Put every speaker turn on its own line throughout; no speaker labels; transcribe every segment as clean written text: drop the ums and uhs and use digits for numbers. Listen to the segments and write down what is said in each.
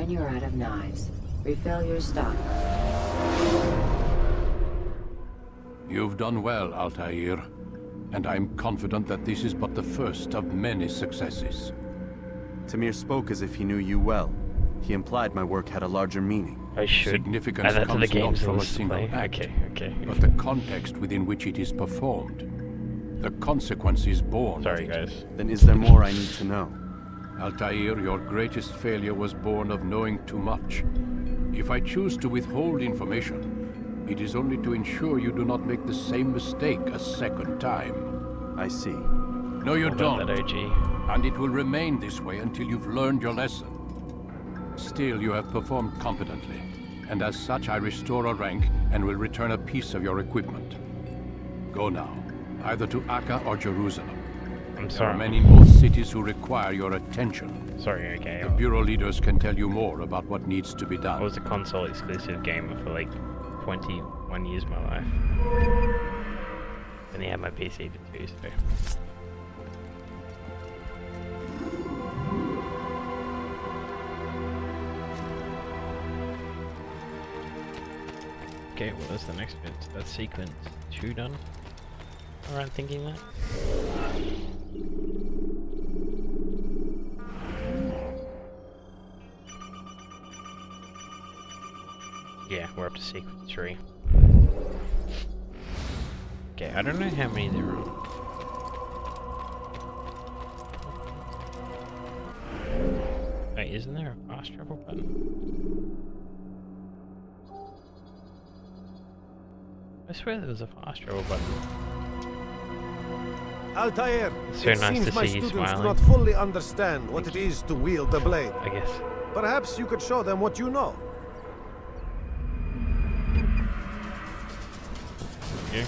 when you're out of knives. Refill your stock.
You've done well, Altair. And I'm confident that this is but the first of many successes.
Tamir spoke as if he knew you well. He implied my work had a larger meaning.
I should
Significance
add that to the
comes not
games
from a
list to
single
play.
act,
Okay.
but the context within which it is performed. The consequences born
Sorry,
of it.
guys.
Then is there more I need to know?
Altair, your greatest failure was born of knowing too much. If I choose to withhold information, it is only to ensure you do not make the same mistake a second time.
I see.
No, you
What about
don't.
that OG?
And it will remain this way until you've learned your lesson. Still, you have performed competently, and as such I restore a rank and will return a piece of your equipment. Go now, either to Akka or Jerusalem.
I'm
There are
sorry.
many more cities who require your attention.
Sorry, okay.
The Bureau leaders can tell you more about what needs to be
I
done.
was a console exclusive gamer for like 21 years of my life. And they had my PC to do so. Okay, well that's the next bit. That's sequence 2 done. Alright, thinking that. Yeah, we're up to sequence 3. Okay, I don't know how many there are. Wait, isn't there a fast travel button? I swear there was a fast travel button.
Altair,
It's so
it
nice
seems
to
my
see you
students do
smiling.
not fully understand what it is to wield the blade.
I guess.
Perhaps you could show them what you know.
Yeah.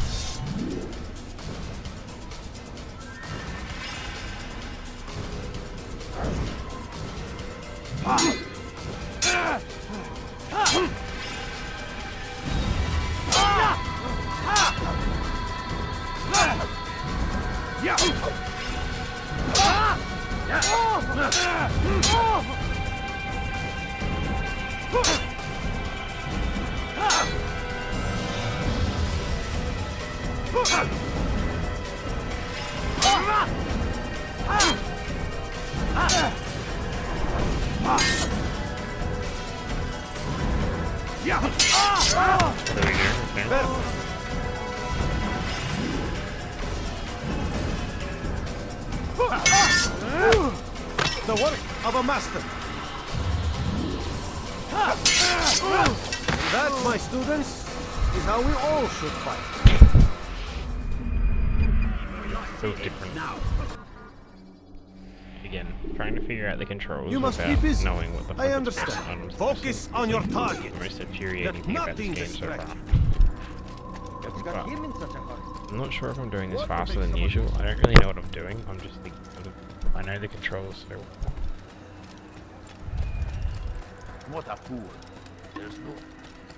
There we go. Okay.
The work of a master. That, my students, is how we all should fight.
So different. Again, trying to figure out the controls
You must be
without
busy.
knowing what the fuck
I
it's
understand.
on.
Focus on your target.
The most infuriating thing about this
nothing
game so far.
distracts
But I'm not sure if I'm doing this faster than usual. I don't really know what I'm doing. I'm just thinking I know the controls so well.
What a fool. There's no...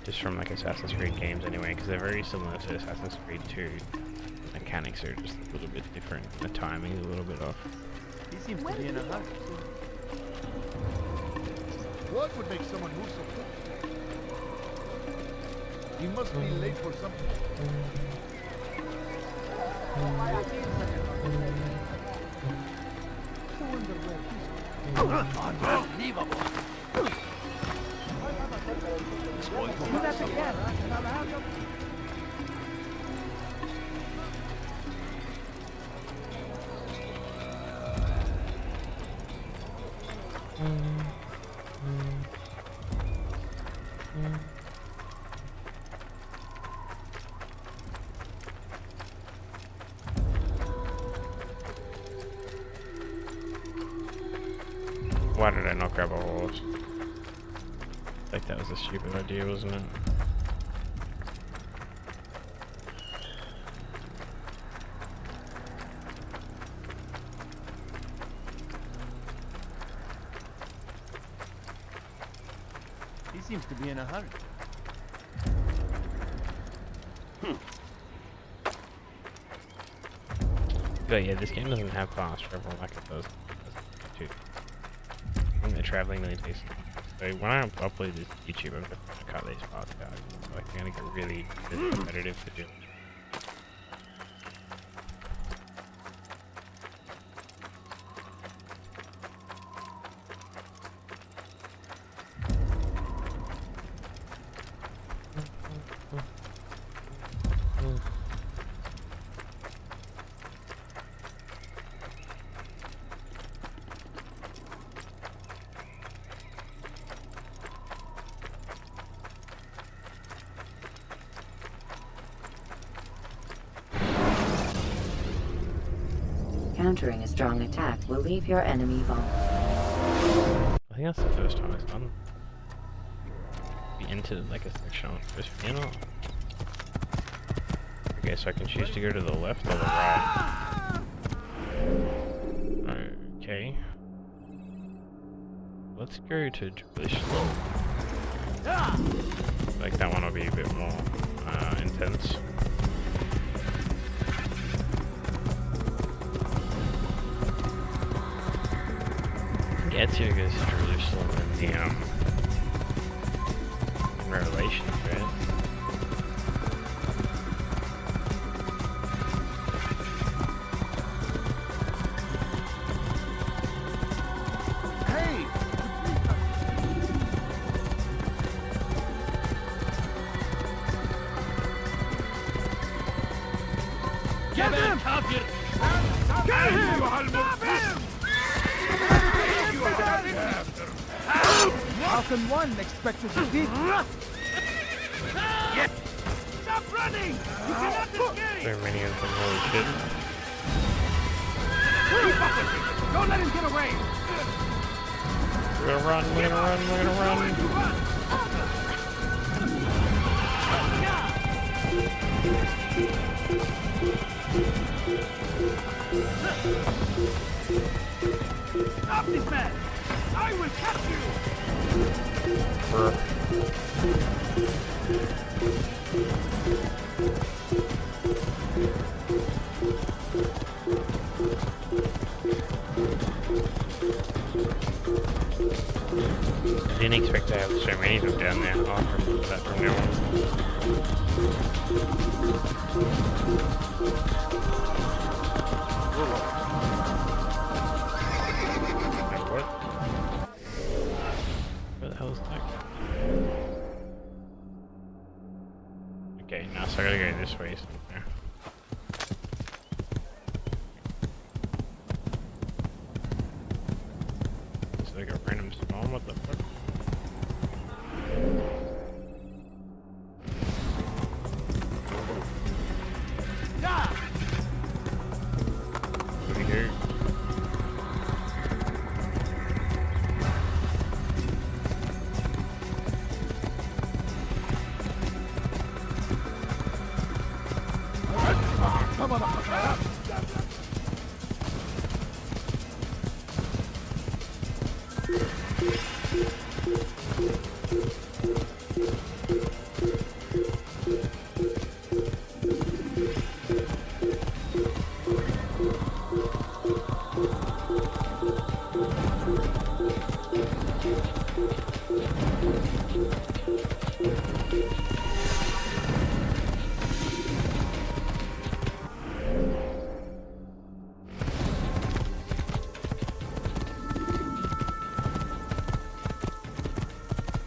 Just from like Assassin's Creed games anyway, because they're very similar to Assassin's Creed 2. Mechanics are just a little bit different. The timing is a little bit off.
He seems to be in a hurry. What would make someone move so quick? He must be late for something. Unbelievable! Do that again!
Why did I not grab a horse? Like that was a stupid idea, wasn't it?
He seems to be in a hurry.
But yeah, this game doesn't have fast travel like it does. I think the traveling really takes So when I upload this to YouTube, I'm just gonna cut these parts out. Like, I'm gonna get really competitive to do.
Countering a strong attack will leave your enemy vulnerable.
I think that's the first time it's done. Be entered like a section on this panel. Okay, so I can choose to go to the left or the right. Okay. Let's go to Jerusalem. Like that one will be a bit more intense. Ezio goes to Jerusalem in the in Revelations, right?
Hey!
Get him!
Get him! Stop him! How can one expect to defeat?
Stop running! You cannot escape!
So many of them, holy shit.
Keep up with him! Don't let him get away!
We're gonna run, we're gonna run, we're gonna run!
Stop this man! I will catch you!
I didn't expect to have so many of them down there. I'll remember that from now on. What? Where the hell is that? Okay, now so I gotta go this way somewhere. It's like a random spawn, what the fuck? What do we do?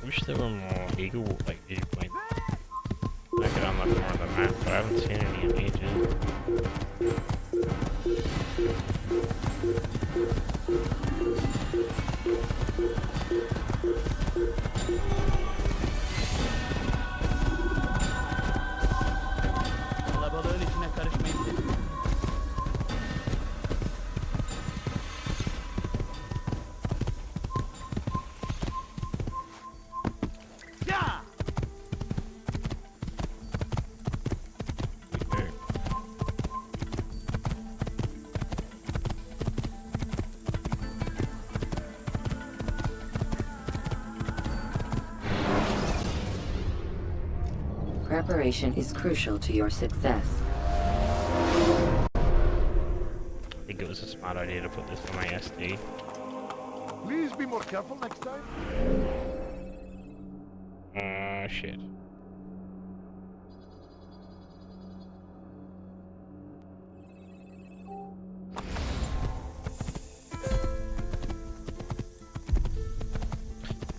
Wish there were more eagle like viewpoints. I could unlock more of the map, but I haven't seen any in ages.
Kalabalığın içine karışmayın. Ya!
Okay.
Preparation is crucial to your success.
I think it was a smart idea to put this on my SD.
Please be more careful next time.
Oh shit.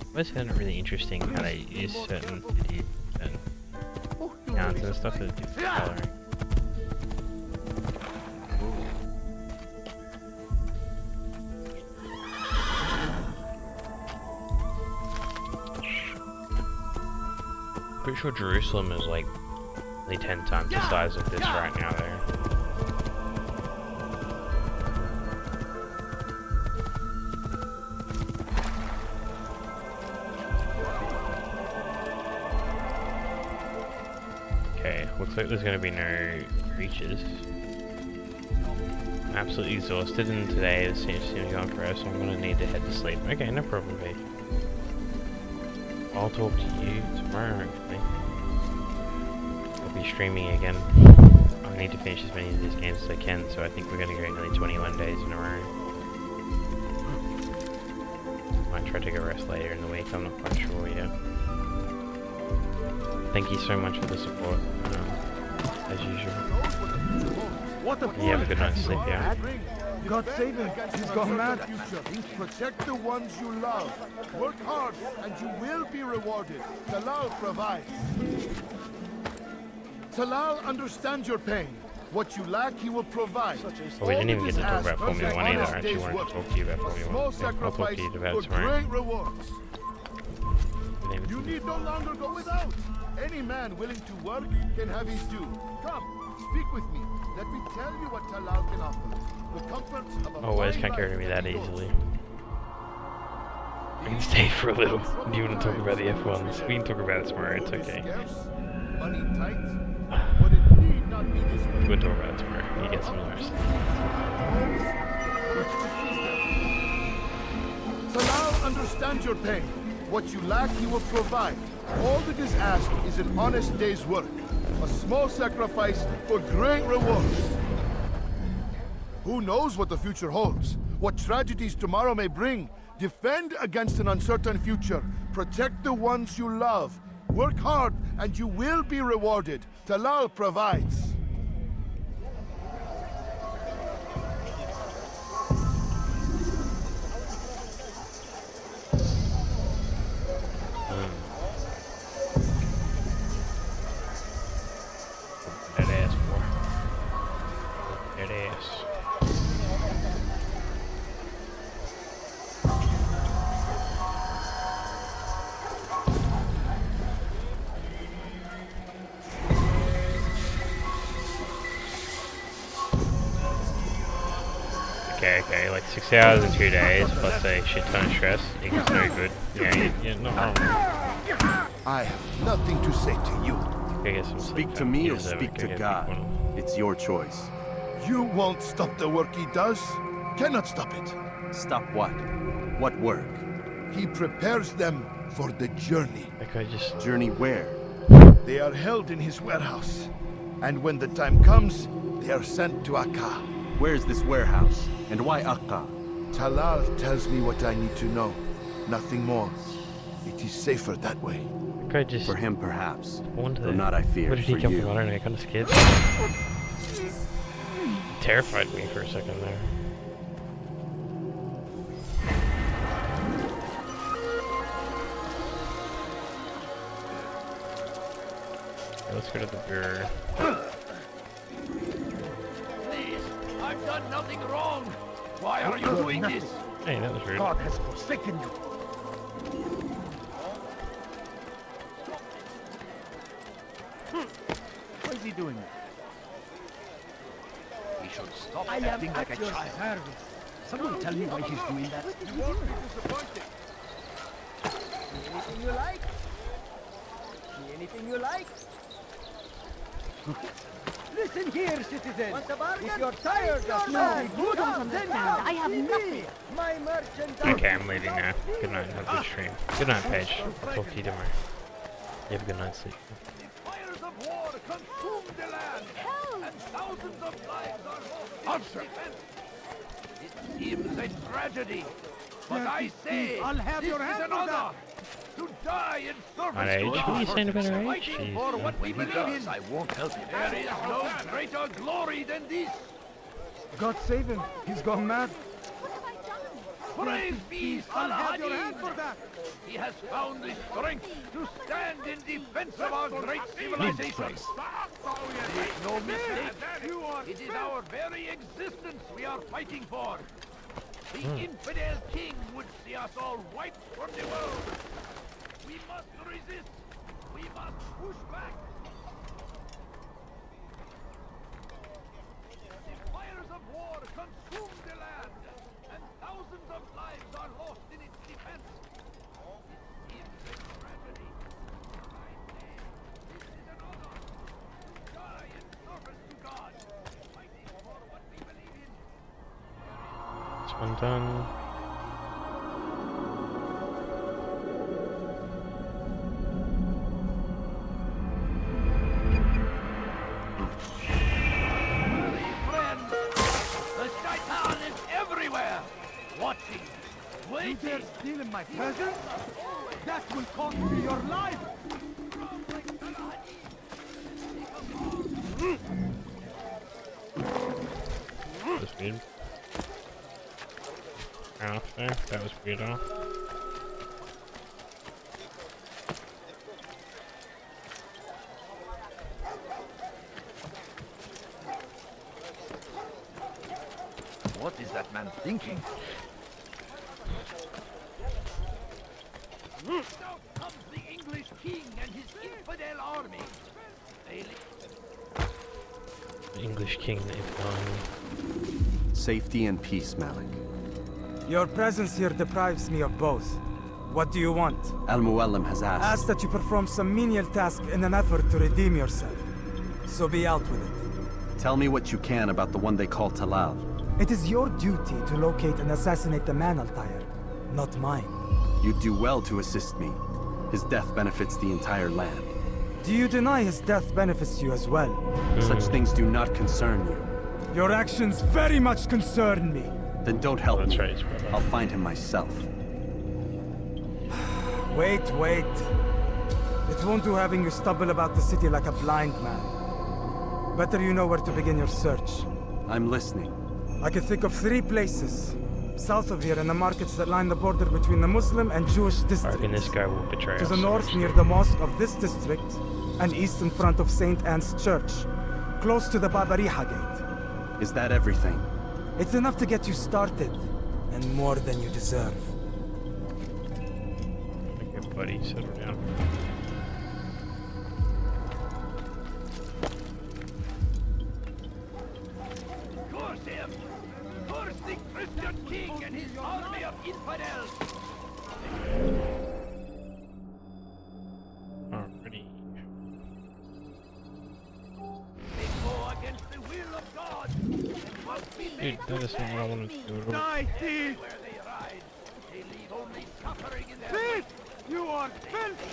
I always found it really interesting how they use certain videos and sounds and stuff that do coloring. Pretty sure Jerusalem is like 10 times the size of this right now there. Okay, looks like there's gonna be no creatures. I'm absolutely exhausted and today it seems to be going for us, so I'm gonna need to head to sleep. Okay, no problem, Pete. I'll talk to you tomorrow, hopefully. I'll be streaming again. I need to finish as many of these games as I can, so I think we're going to go nearly 21 days in a row. Might try to take a rest later in the week, I'm not quite sure yet. Thank you so much for the support, as usual. You have a good night's sleep, yeah?
God save him. He's gone mad. Protect the ones you love. Work hard and you will be rewarded. Talal provides. Talal understands your pain. What you lack, he will provide.
Well, we didn't even get to talk about Formula 1 either. I actually wanted to talk to you about Formula 1. So I'll talk to you about it tomorrow.
Great rewards. You need no longer go without. Any man willing to work can have his due. Come, speak with me. Let me tell you what Talal can offer. The comforts of a
Always can't carry me that easily. I can stay for a little. Do you want to talk about the F1s? We can talk about it tomorrow, it's okay.
Money tight, but it need not be this way.
We'll talk about it tomorrow. You get some rest.
Talal understands your pain. What you lack, he will provide. All that is asked is an honest day's work. A small sacrifice for great rewards. Who knows what the future holds? What tragedies tomorrow may bring? Defend against an uncertain future. Protect the ones you love. Work hard and you will be rewarded. Talal provides.
That ass, boy. That ass. Okay, like 6 hours in 2 days, plus a shit ton of stress, equals no good. Yeah, you're not wrong.
I have nothing to say to you.
Go get some sleep,
Speak to
man.
me
You
or
deserve
speak
it. Go
to
get a
God.
big one.
It's your choice.
You won't stop the work he does. Cannot stop it.
Stop what? What work?
He prepares them for the journey.
That guy just...
Journey where?
They are held in his warehouse. And when the time comes, they are sent to Akka.
Where's this warehouse? And why Akka?
Talal tells me what I need to know. Nothing more. It is safer that way.
That guy just...
For him, perhaps.
Wonder
Though not, I fear,
What did he
for
come
you.
from? I don't know, kind of scared. Terrified me for a second there. Okay, let's go to the bureau.
Please, I've done nothing wrong. Why are you doing this?
Hey, that was rude.
God has forsaken you. Why is he doing that? He should stop acting like a child. Someone tell me why he's doing that.
You won't be disappointed.
Anything you like? See anything you like? Listen here, citizen. If you're tired of smoking,
You don't understand. I have nothing.
my merchandise.
Okay, I'm leaving now. Good night, have a good stream. Good night, Paige. I'll talk to you tomorrow. You have a good night's sleep.
The fires of war consume the land, and thousands of lives are lost. Answer! It seems a tragedy. But I say,
I'll have
this
your
is
hand
an
for that.
honor to die in service
My age?
to
What are
God.
you saying about her age?
Fighting for
Jeez.
what we believe in.
I won't help you.
There is no greater glory than this.
God save him. He's gone mad.
Praise be
I'll have your hand
Saladin.
for that.
He has found the strength to stand in defense of our great civilization. Make no mistake, it is our very existence we are fighting for. The infidel king would see us all wiped from the world. We must resist. We must push back. The fires of war consume the land, and thousands of lives are lost in its defense. This is a tragedy. I say, this is an honor. Die in service to God, fighting for what we believe in.
This one done.
Friends, the Shaitan is everywhere, watching,
You
waiting.
dare steal in my presence? That will cost me your life.
That was weird. Off there. That was weird off.
What is that man thinking? Now comes the English king and his infidel army. They
The English king they've gone.
Safety and peace, Malik.
Your presence here deprives me of both. What do you want?
Al-Muallim has asked.
Ask that you perform some menial task in an effort to redeem yourself. So be out with it.
Tell me what you can about the one they call Talal.
It is your duty to locate and assassinate the man, Altair, not mine.
You'd do well to assist me. His death benefits the entire land.
Do you deny his death benefits you as well?
Such things do not concern you.
Your actions very much concern me.
Then don't help
That's
me.
right, it's brother.
I'll find him myself.
Wait. It won't do having you stumble about the city like a blind man. Better you know where to begin your search.
I'm listening.
I can think of 3 places. South of here in the markets that line the border between the Muslim and Jewish
I reckon
districts.
this guy will betray
To
us.
the north near the mosque of this district, and east in front of St. Anne's Church, close to the Babariha Gate.
Is that everything?
It's enough to get you started, and more than you deserve.
Okay, buddy, settle down.
curse him! Curse the Christian king and his army of infidels!
Alrighty.
They go against the will of God and must be
Dude,
made
that is not what I wanted to do at all.
Die, thief!
where they ride. They leave only suffering in their
Thief! You are filth!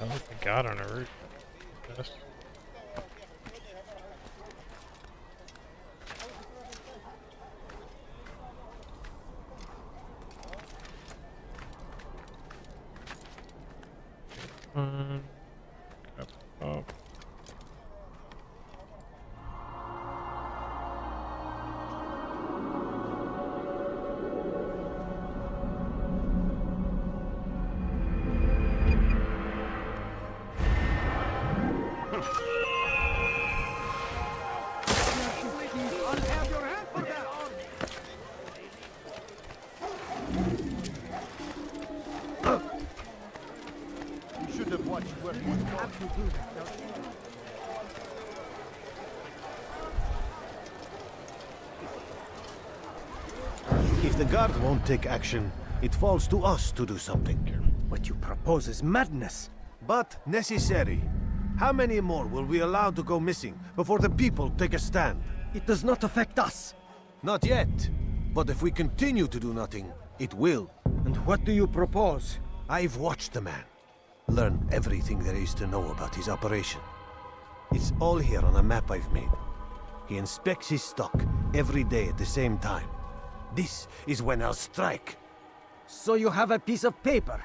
Oh my god, on a roof. Yes. Up.
I'll have your hand for that!
You should have watched where he was going.
If the guard won't take action, it falls to us to do something.
What you propose is madness.
But necessary. How many more will we allow to go missing before the people take a stand?
It does not affect us.
Not yet. But if we continue to do nothing, it will.
And what do you propose?
I've watched the man. Learn everything there is to know about his operation. It's all here on a map I've made. He inspects his stock every day at the same time. This is when I'll strike.
So you have a piece of paper.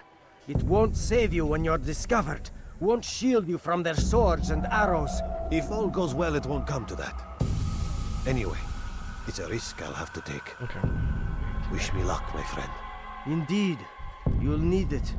It won't save you when you're discovered. Won't shield you from their swords and arrows.
If all goes well, it won't come to that. Anyway, it's a risk I'll have to take.
Okay.
Wish me luck, my friend.
Indeed. You'll need it.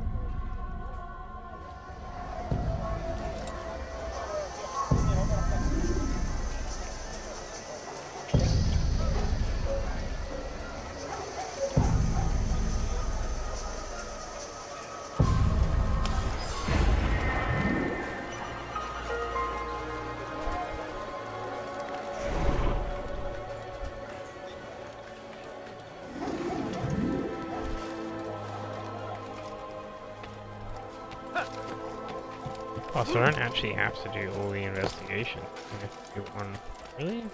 Oh, so I don't actually have to do all the investigation. I have to do one. Really?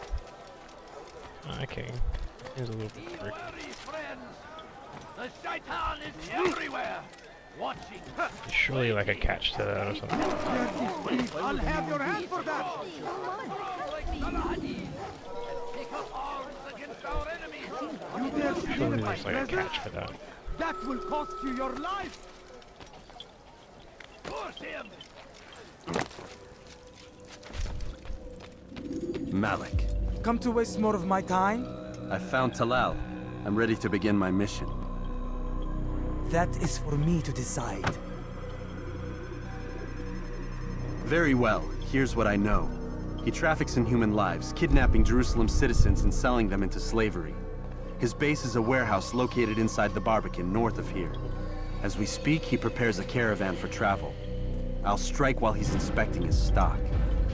Oh, okay. Seems a little bit tricky.
Worry, friends. The Shaitan is everywhere, watching.
There's surely like a catch to that or something.
I'll have your hand for that!
Take up arms against our enemies.
You dare steal
Surely
my
there's like a
treasure?
catch for that.
That will cost you your life!
Force him.
Malik,
Come to waste more of my time?
I found Talal. I'm ready to begin my mission.
That is for me to decide.
Very well. Here's what I know. He traffics in human lives, kidnapping Jerusalem citizens and selling them into slavery. His base is a warehouse located inside the Barbican, north of here. As we speak, he prepares a caravan for travel. I'll strike while he's inspecting his stock.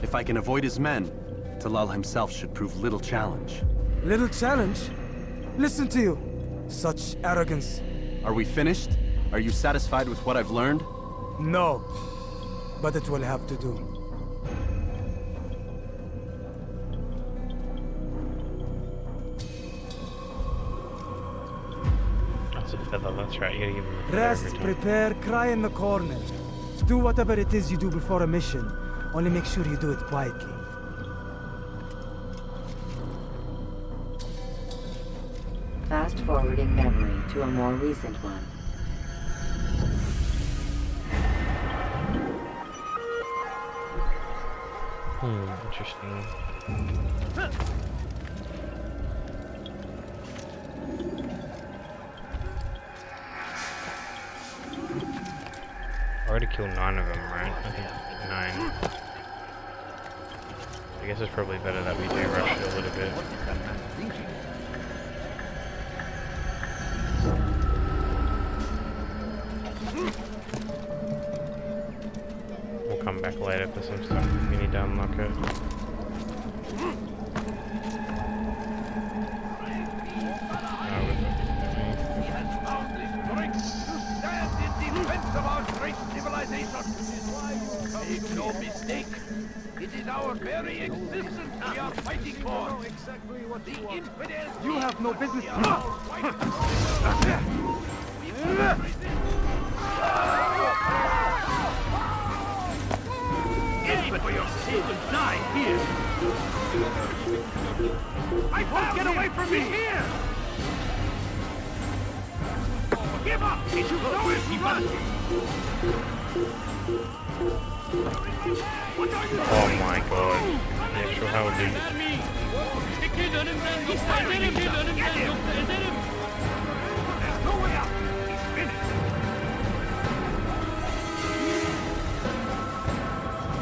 If I can avoid his men, Talal himself should prove little challenge.
Little challenge? Listen to you. Such arrogance.
Are we finished? Are you satisfied with what I've learned?
No. But it will have to do.
That's a feather, that's right. You gotta give him a feather
Rest,
every time.
prepare, cry in the corner. Do whatever it is you do before a mission. Only make sure you do it quietly.
Fast forwarding memory to a more recent one.
Interesting. I already killed 9 of them, right? I think 9. I guess it's probably better that we do rush it a little bit. We'll come back later for some stuff if we need to unlock it.
He has found the strength to stand in defense of our great civilization. Make no mistake, it is our very existence we are fighting for. The infidels.
You have no business
We
to
are our fight. We will resist. Aim for your sins and die here. I won't get away from me here. Give up! Did you know it? He must. What are you
Oh my god. The actual hell, dude.
He's firing himself. Get him! There's no way out. He's finished.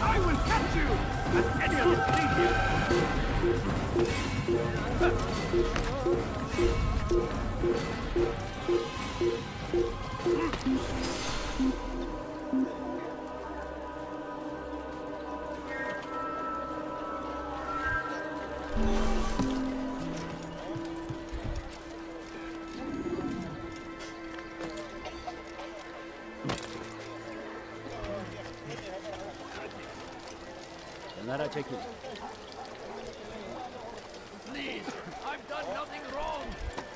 I will catch you! As any of us leave Please, I've done nothing wrong.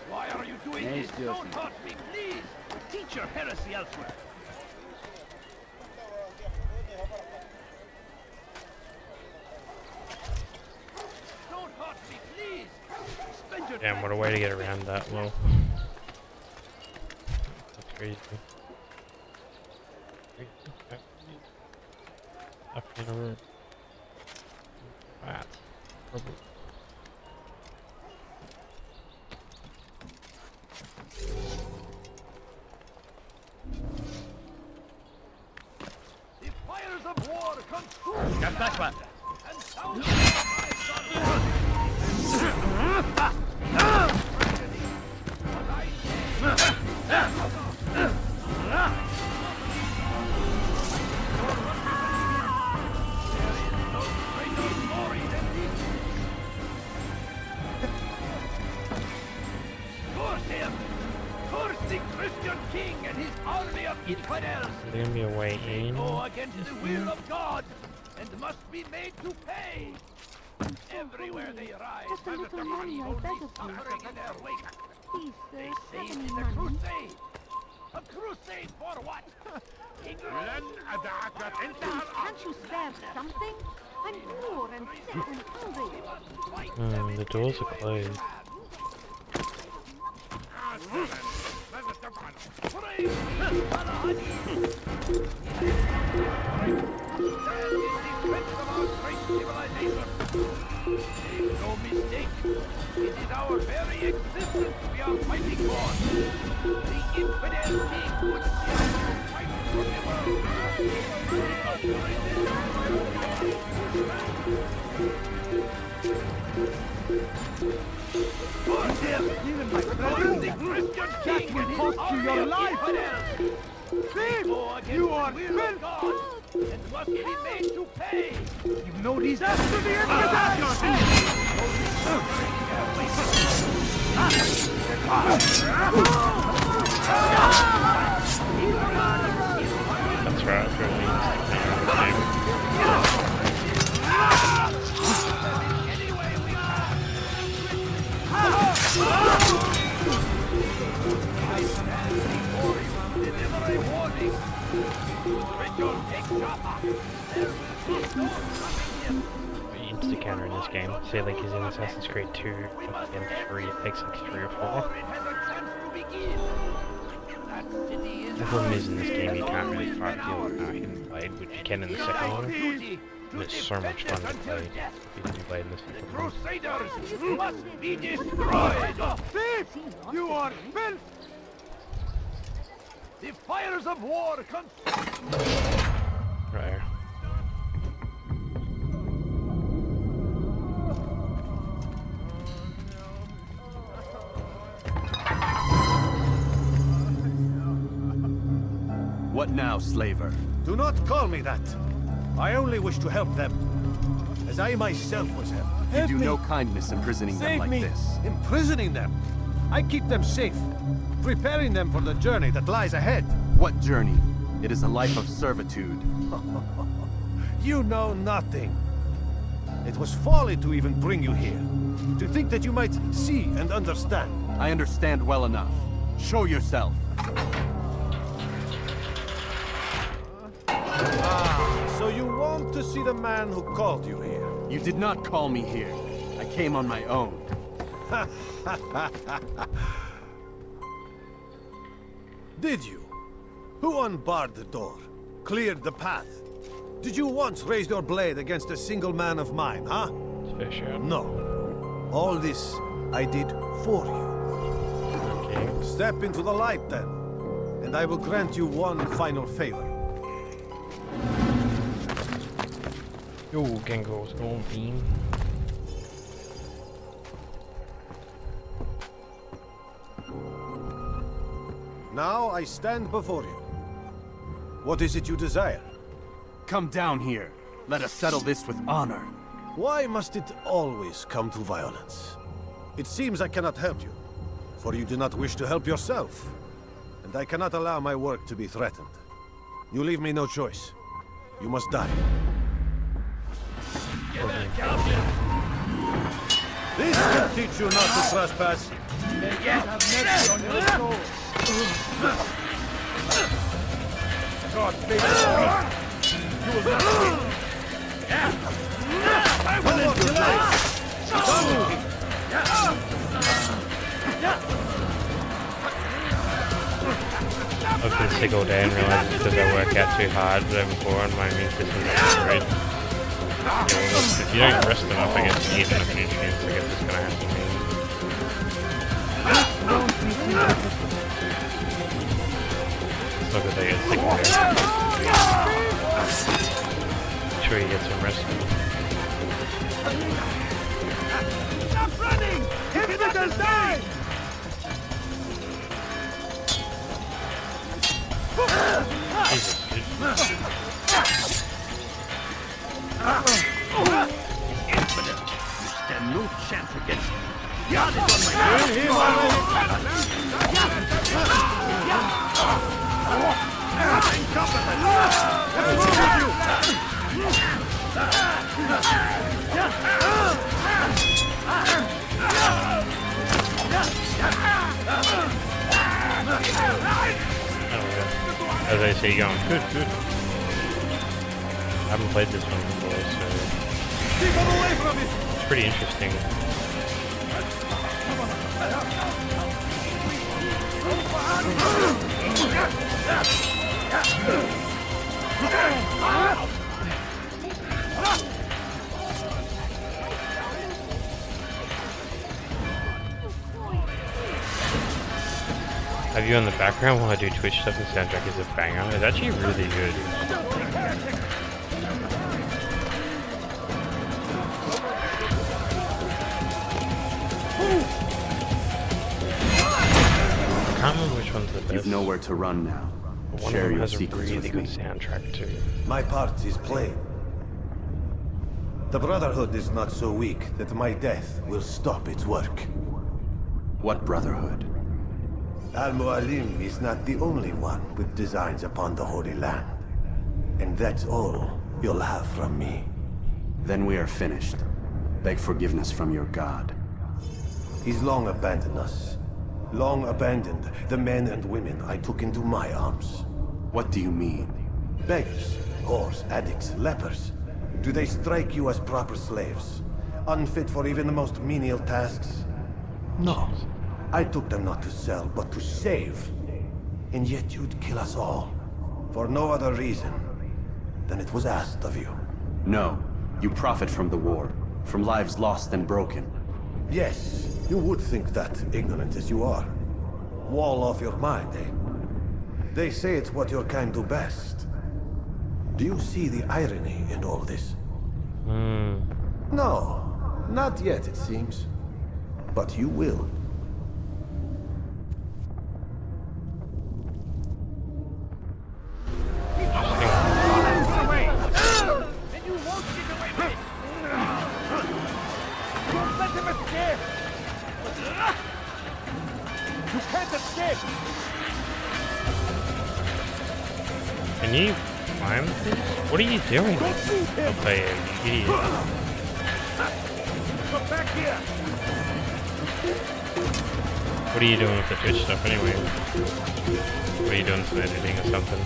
Why are you doing this? Don't hurt me, please. Teach your heresy elsewhere. Don't hurt me.
Damn, what a way to get around that, well. That's crazy. Up in a room. That. Probably.
The fires of war consume
Get back, man.
and sound Curse the Christian king and his army of infidels!
Is there gonna be a way in?
Go against the will of God and must be made to pay! Everywhere they rise,
Just a little money, I
only
beg of you.
suffering in their wake.
Please, sir,
They say
have
it
any
is a
money.
crusade! A crusade for what? England?
Can't you spare something? I'm poor and sick and hungry.
The doors are closed.
No mistake. It is our very existence we are fighting for. The infidel king would see us fight for the world. For him, even my brother, the Christian king will cost you your life. You are will God and must be made to pay. You know these. That's to the end of
That's right, that's really insta-counter in this game. Say like he's in Assassin's Creed 2 and 3, it takes like 3 or 4. The problem is in this game you can't really fight feel hidden blade, which you can in the second one. And it's so much fun to play if you didn't play in this one.
Crusaders must be destroyed! Thief! You are filth! The fires of war
Right here.
What now, slaver?
Do not call me that. I only wish to help them, as I myself was helped.
You do no kindness imprisoning them like this.
Imprisoning them? I keep them safe, preparing them for the journey that lies ahead.
What journey? It is a life of servitude.
You know nothing. It was folly to even bring you here. To think that you might see and understand.
I understand well enough. Show yourself.
So you want to see the man who called you here?
You did not call me here. I came on my own.
Did you? Who unbarred the door? Cleared the path? Did you once raise your blade against a single man of mine, huh?
Fish out.
No. All this I did for you.
Okay.
Step into the light then, and I will grant you one final favor.
Yo, Gengo's going beam.
Now I stand before you. What is it you desire?
Come down here. Let us settle this with honor.
Why must it always come to violence? It seems I cannot help you, for you do not wish to help yourself. And I cannot allow my work to be threatened. You leave me no choice. You must die. This will teach you not to trespass. God be you will not win. I will
sick all day and realised it's because I work out too hard the day before and my immune system's not great. If you don't rest enough, I guess, to eat enough nutrients, I guess it's gonna happen to me. It's not that I get sick of it. Make sure you get some rest.
Stop running! Hit the side!
Jesus, dude.
Infidel! You stand no chance against me. God is on my side. Incompetent! What's wrong with you?
As I say, going good, good. I haven't played this one before, so it's pretty interesting. Have you in the background while I do Twitch stuff? The soundtrack is a banger. It's actually really good. I can't remember which one's the best.
You've nowhere to run now.
But one
Share
of them
your
has a
secrets
really
with
good
me.
soundtrack too.
My part is plain. The Brotherhood is not so weak that my death will stop its work.
What brotherhood?
Al-Mualim is not the only one with designs upon the Holy Land. And that's all you'll have from me.
Then we are finished. Beg forgiveness from your god.
He's long abandoned us. Long abandoned the men and women I took into my arms.
What do you mean?
Beggars, whores, addicts, lepers. Do they strike you as proper slaves? Unfit for even the most menial tasks? No. I took them not to sell, but to save. And yet you'd kill us all. For no other reason than it was asked of you.
No. You profit from the war. From lives lost and broken.
Yes, you would think that, ignorant as you are. Wall off your mind, eh? They say it's what your kind do best. Do you see the irony in all this? No, not yet, it seems. But you will.
Can you climb this? What are you doing? Okay, you idiot.
Come back here!
What are you doing with the Twitch stuff anyway? What are you doing, some editing or something?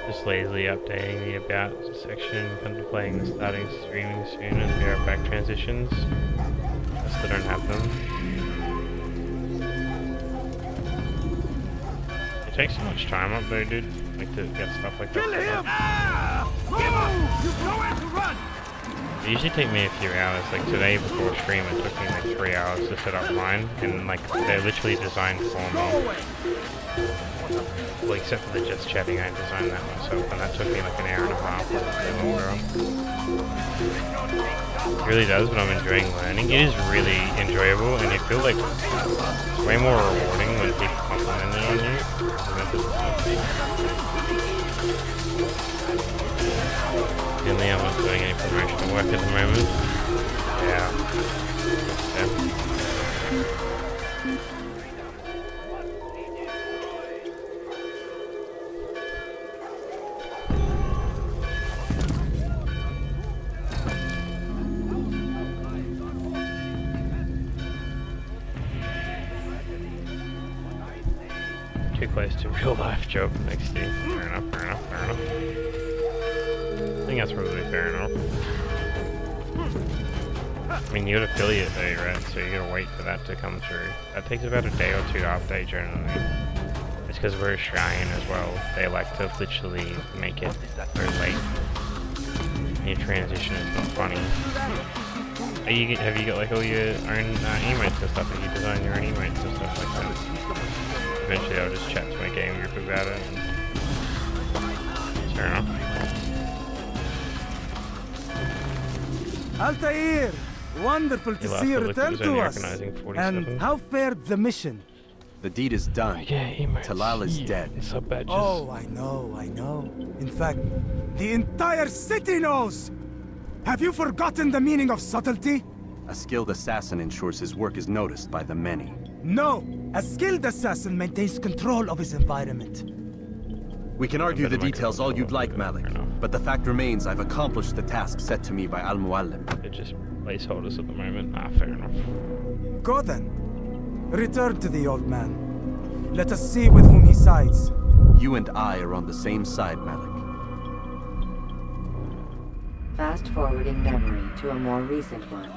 Just lazily updating the about section, contemplating the starting streaming soon and be right back transitions. I still don't have them. It takes so much time up though, dude. Like to get stuff like that.
Kill him! You've nowhere to run!
It usually take me a few hours. Like today before stream, it took me like 3 hours to set up mine, and like they're literally designed for me. Well, except for the just chatting, I designed that myself, and that took me like an hour and a half or longer. It really does, but I'm enjoying learning. It is really enjoyable, and I feel like it's way more rewarding when people compliment it on you. Mainly I'm not doing any promotional work at the moment. Yeah. Too close to real life job next year. Fair enough, fair enough, fair enough. I think that's probably fair enough. I mean, you're an affiliate though, right? So you gotta wait for that to come through. That takes about a day or two to update generally. It's because we're Australian as well. They like to literally make it very late. Your transition is not funny. Have you got like all your own emotes and stuff? Have you designed your own emotes and stuff like that? Eventually I'll just chat to my game group about it. Fair enough.
Altair! Wonderful to see you return to us. And how fared the mission?
The deed is done. Talal is dead.
Oh, I know. In fact, the entire city knows! Have you forgotten the meaning of subtlety?
A skilled assassin ensures his work is noticed by the many.
No! A skilled assassin maintains control of his environment.
We can argue the details all you'd like, Malik, but the fact remains I've accomplished the task set to me by Al-Muallim.
They're just placeholders at the moment. Fair enough.
Go then. Return to the old man. Let us see with whom he sides.
You and I are on the same side, Malik.
Fast forwarding memory to a more recent one.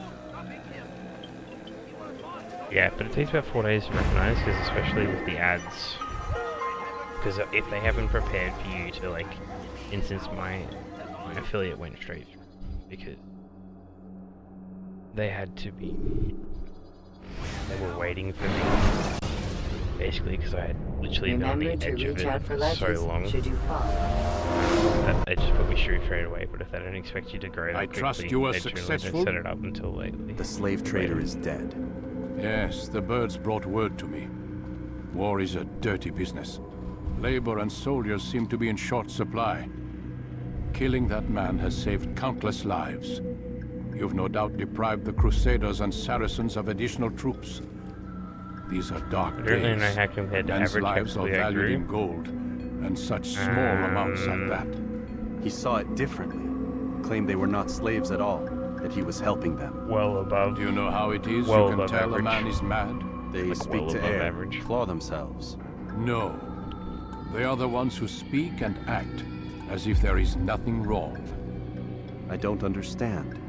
Yeah, but it takes about 4 days to recognize, because especially with the ads. Because if they haven't prepared for you to, like, instance my affiliate went straight through, because they had to be, they were waiting for me, basically, because I had literally been on the edge of it for so long.
Should you fall.
They just put me through straight away, but if they don't expect you to grow that quickly,
trust you are
they generally
successful.
don't set it up until lately.
The slave trader is dead.
Yes, the birds brought word to me. War is a dirty business. Labor and soldiers seem to be in short supply. Killing that man has saved countless lives. You've no doubt deprived the Crusaders and Saracens of additional troops. These are dark
I don't really
days.
know how compared to
Men's
average
lives are
Hexley I
valued
grew.
in gold, and such small amounts at that.
He saw it differently. Claimed they were not slaves at all, that he was helping them.
Well above.
Do you know how it is
Well
you can
above
tell a
average.
man is mad?
They
Like
speak
well
to
above
air,
average.
claw themselves.
No. They are the ones who speak and act as if there is nothing wrong.
I don't understand.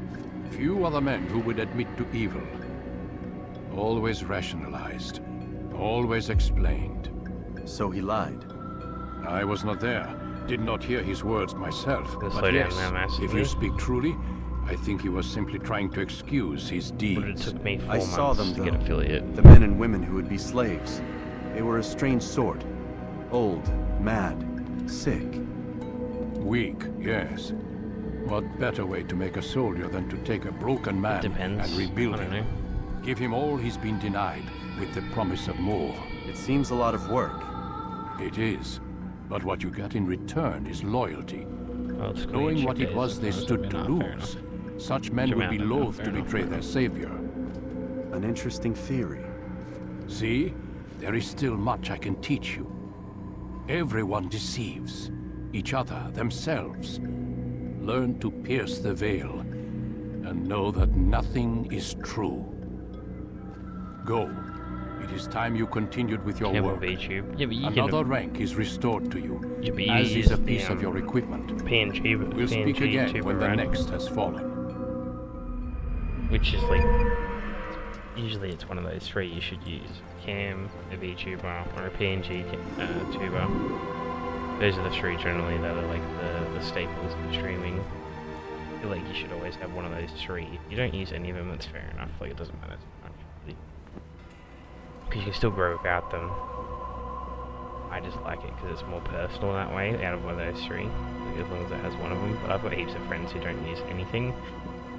Few are the men who would admit to evil. Always rationalized. Always explained.
So he lied.
I was not there. Did not hear his words myself.
Slow
But
down
yes,
there massively.
if you speak truly, I think he was simply trying to excuse his
But it
deeds.
took me 4
I
months
saw them,
to get
though.
affiliate.
The men and women who would be slaves. They were a strange sort. Old, mad, sick.
Weak, yes. What better way to make a soldier than to take a broken man
Depends.
and rebuild
I don't
him?
know.
Give him all he's been denied, with the promise of more.
It seems a lot of work.
It is. But what you get in return is loyalty.
Well, it's
Knowing
cliche
what it
days,
was they
so it's
stood
been
to
fair
lose,
enough.
such men
Fair
would be
enough,
loath
fair
to
enough.
betray their savior.
An interesting theory.
See? There is still much I can teach you. Everyone deceives. Each other, themselves. Learn to pierce the veil, and know that nothing is true. Go. It is time you continued with your
Camel
work.
VTube. Yeah, but you
Another
can
rank is restored to you,
Yeah, but you
as
use
is a
the,
piece of your equipment.
PNG, but
We'll speak
PNG
again
YouTuber,
when the
right?
next has fallen.
Which is like, usually it's one of those three you should use. Cam, a VTuber, or a PNG tuber. Those are the three generally that are like the staples in streaming. I feel like you should always have one of those three. If you don't use any of them, that's fair enough. Like, it doesn't matter too much, really. Because you can still grow without them. I just like it because it's more personal that way, out of one of those three. Like, as long as it has one of them. But I've got heaps of friends who don't use anything.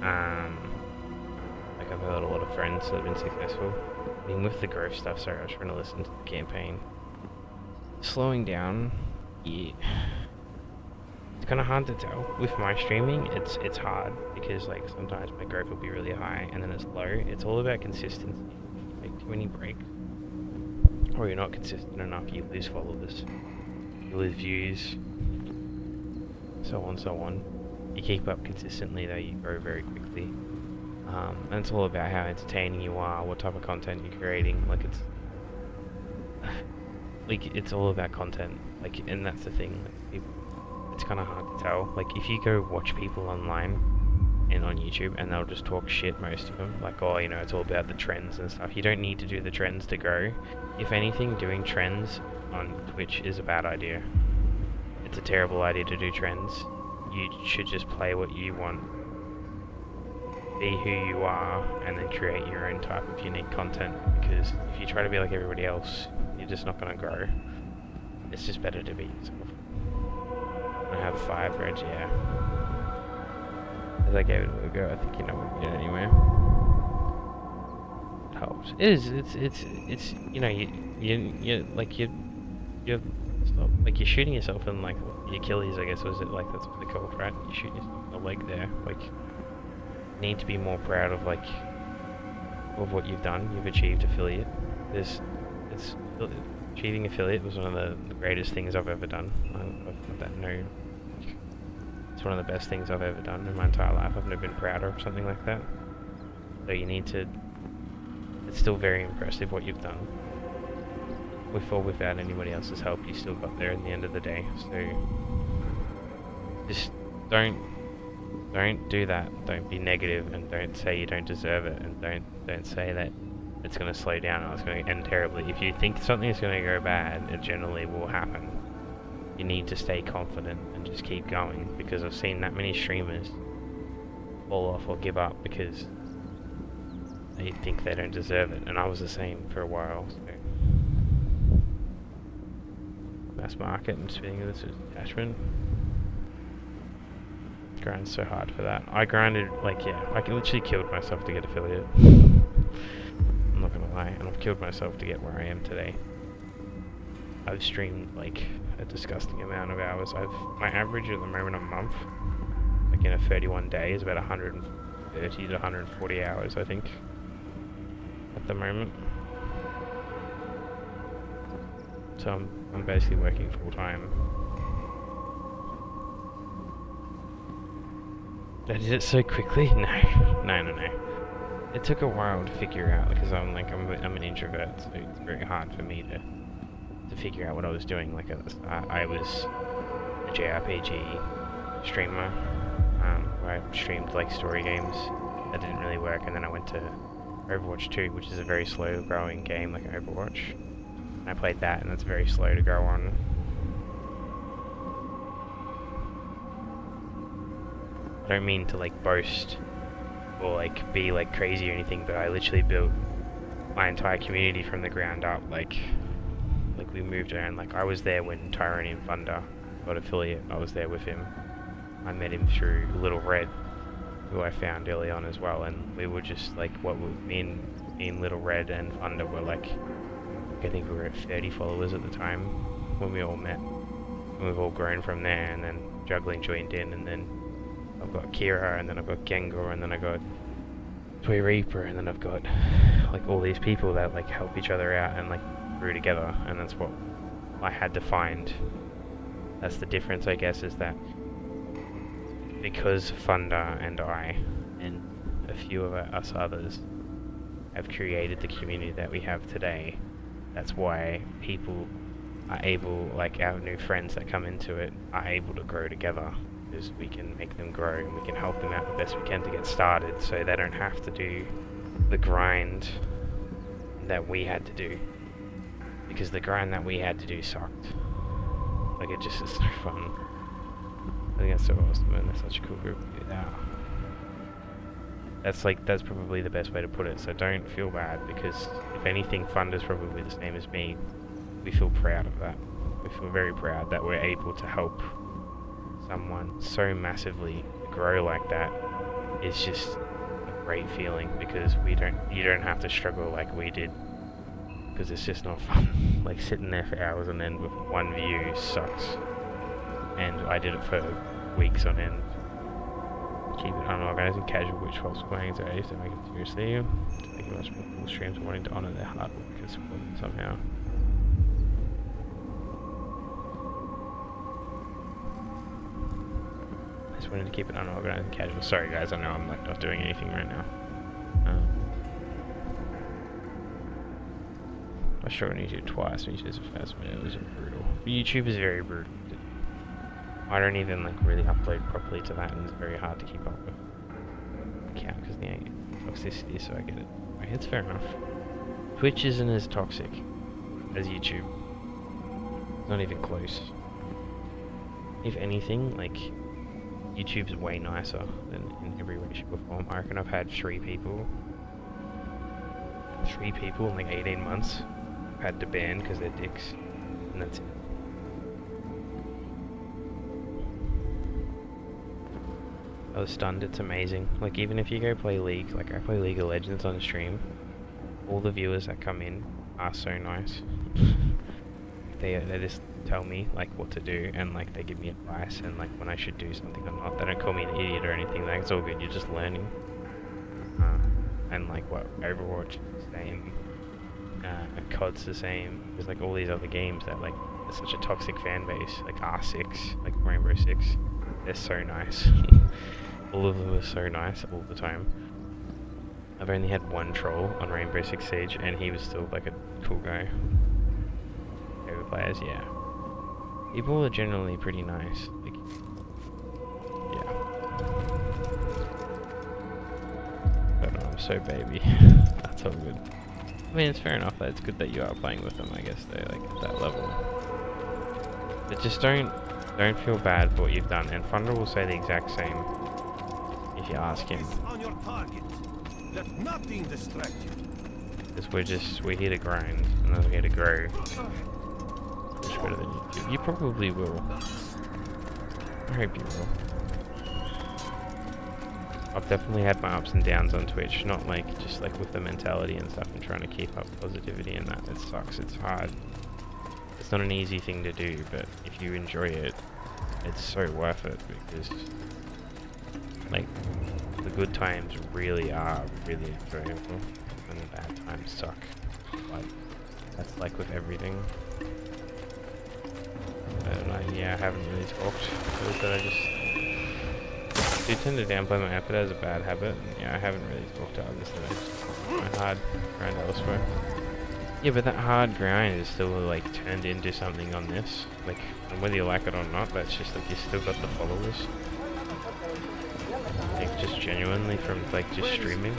Like, I've heard a lot of friends that have been successful. I mean, with the growth stuff, sorry, I was trying to listen to the campaign. Slowing down, yeah. It's kind of hard to tell. With my streaming, it's hard because like sometimes my growth will be really high and then it's low. It's all about consistency. Like too many breaks, or you're not consistent enough, you lose followers, you lose views, so on. You keep up consistently though, you grow very quickly. And it's all about how entertaining you are, what type of content you're creating. Like it's all about content. Like, and that's the thing. Like, people, it's kind of hard to tell. Like, if you go watch people online and on YouTube, and they'll just talk shit, most of them. Like, oh, you know, it's all about the trends and stuff. You don't need to do the trends to grow. If anything, doing trends on Twitch is a bad idea. It's a terrible idea to do trends. You should just play what you want. Be who you are, and then create your own type of unique content. Because if you try to be like everybody else, you're just not going to grow. It's just better to be yourself. I have 5 reds, yeah. As I gave it a go, I think you know what to do anyway. It helps. It is. It's. You know, you're shooting yourself in like your Achilles, I guess was it, like that's what they call it, right? You shoot yourself in the leg there. Like, you need to be more proud of like of what you've done. You've achieved affiliate. Achieving affiliate was one of the greatest things I've ever done. I've got that known. It's one of the best things I've ever done in my entire life. I've never been prouder of something like that. So you need to. It's still very impressive what you've done. With or without anybody else's help, you still got there at the end of the day. So just don't do that. Don't be negative, and don't say you don't deserve it, and don't say that it's going to slow down or it's going to end terribly. If you think something is going to go bad, it generally will happen. You need to stay confident and just keep going, because I've seen that many streamers fall off or give up because they think they don't deserve it, and I was the same for a while. So. Mass market and spinning this is attachment. Grind so hard for that. I grinded like, yeah, I literally killed myself to get affiliate. I'm not gonna lie, and I've killed myself to get where I am today. I've streamed like a disgusting amount of hours. My average at the moment a month, like in a 31 day, is about 130 to 140 hours, I think, at the moment. So I'm basically working full time. I did it so quickly? No. It took a while to figure out, because I'm an introvert, so it's very hard for me to figure out what I was doing. Like at the start, I was a JRPG streamer, where I streamed like story games. That didn't really work, and then I went to Overwatch 2, which is a very slow growing game like Overwatch. And I played that, and it's very slow to grow on. I don't mean to like boast or like be like crazy or anything, but I literally built my entire community from the ground up. Like we moved around. Like I was there when Tyronian Thunder got affiliate. I was there with him. I met him through Little Red, who I found early on as well, and we were just like me and Little Red and Thunder were like, I think we were at 30 followers at the time when we all met. And we've all grown from there, and then Juggling joined in, and then I've got Kira, and then I've got Gengar, and then I got Toy Reaper, and then I've got like all these people that like help each other out and like grew together, and that's what I had to find. That's the difference, I guess, is that because Thunder and I and a few of us others have created the community that we have today, that's why people are able, like our new friends that come into it, are able to grow together. Because we can make them grow and we can help them out the best we can to get started, so they don't have to do the grind that we had to do. Because the grind that we had to do sucked. Like, it just is so fun. I think that's so awesome, and that's such a cool group. Yeah. That's probably the best way to put it. So don't feel bad, because if anything, Thunder's probably the same as me. We feel proud of that. We feel very proud that we're able to help someone so massively grow like that. Is just a great feeling, because you don't have to struggle like we did, because it's just not fun. Like sitting there for hours and then with one view sucks. And I did it for weeks on end. Keep it unorganized and casual, which helps playing to ace and make it seriously. Making much more cool streams and wanting to honor their hard work and support them somehow. I just wanted to keep it unorganized and casual. Sorry guys, I know I'm like not doing anything right now. I showed YouTube twice when you said the first minute. It was brutal. YouTube is very brutal. I don't even like really upload properly to that, and it's very hard to keep up with. Count because the toxicity, so I get it. Right, it's fair enough. Twitch isn't as toxic as YouTube. Not even close. If anything, like YouTube's way nicer than in every way, shape, or form. I reckon I've had 3 people in like 18 months. I've had to ban because they're dicks, and that's it. I was stunned. It's amazing. Like even if you go play League, like I play League of Legends on stream, all the viewers that come in are so nice. They just tell me like what to do, and like they give me advice, and like when I should do something or not. They don't call me an idiot or anything. Like it's all good. You're just learning. And like what Overwatch is the same, COD's the same. There's like all these other games that like there's such a toxic fan base. Like R6, like Rainbow Six, they're so nice. All of them are so nice all the time. I've only had one troll on Rainbow Six Siege, and he was still like a cool guy. Favorite players, yeah. People are generally pretty nice. Like, yeah. But I'm so baby. That's all good. I mean, it's fair enough. It's good that you are playing with them, I guess, though, like at that level. But just don't feel bad for what you've done. And Thunder will say the exact same if you ask him.
On your target. Let nothing distract you.
Because we're here to grind, and we're here to grow. Much better than YouTube. You probably will. I hope you will. I've definitely had my ups and downs on Twitch, not like just like with the mentality and stuff and trying to keep up positivity and that. It sucks, it's hard. It's not an easy thing to do, but if you enjoy it, it's so worth it because like the good times really are really enjoyable and the bad times suck. But that's like with everything. But yeah, I haven't really talked. It was that I do tend to downplay my effort as a bad habit. And yeah, I haven't really talked to others today. My hard grind elsewhere. Yeah, but that hard grind is still like turned into something on this. Like, and whether you like it or not, that's just like you still got the followers. Like just genuinely from like just streaming.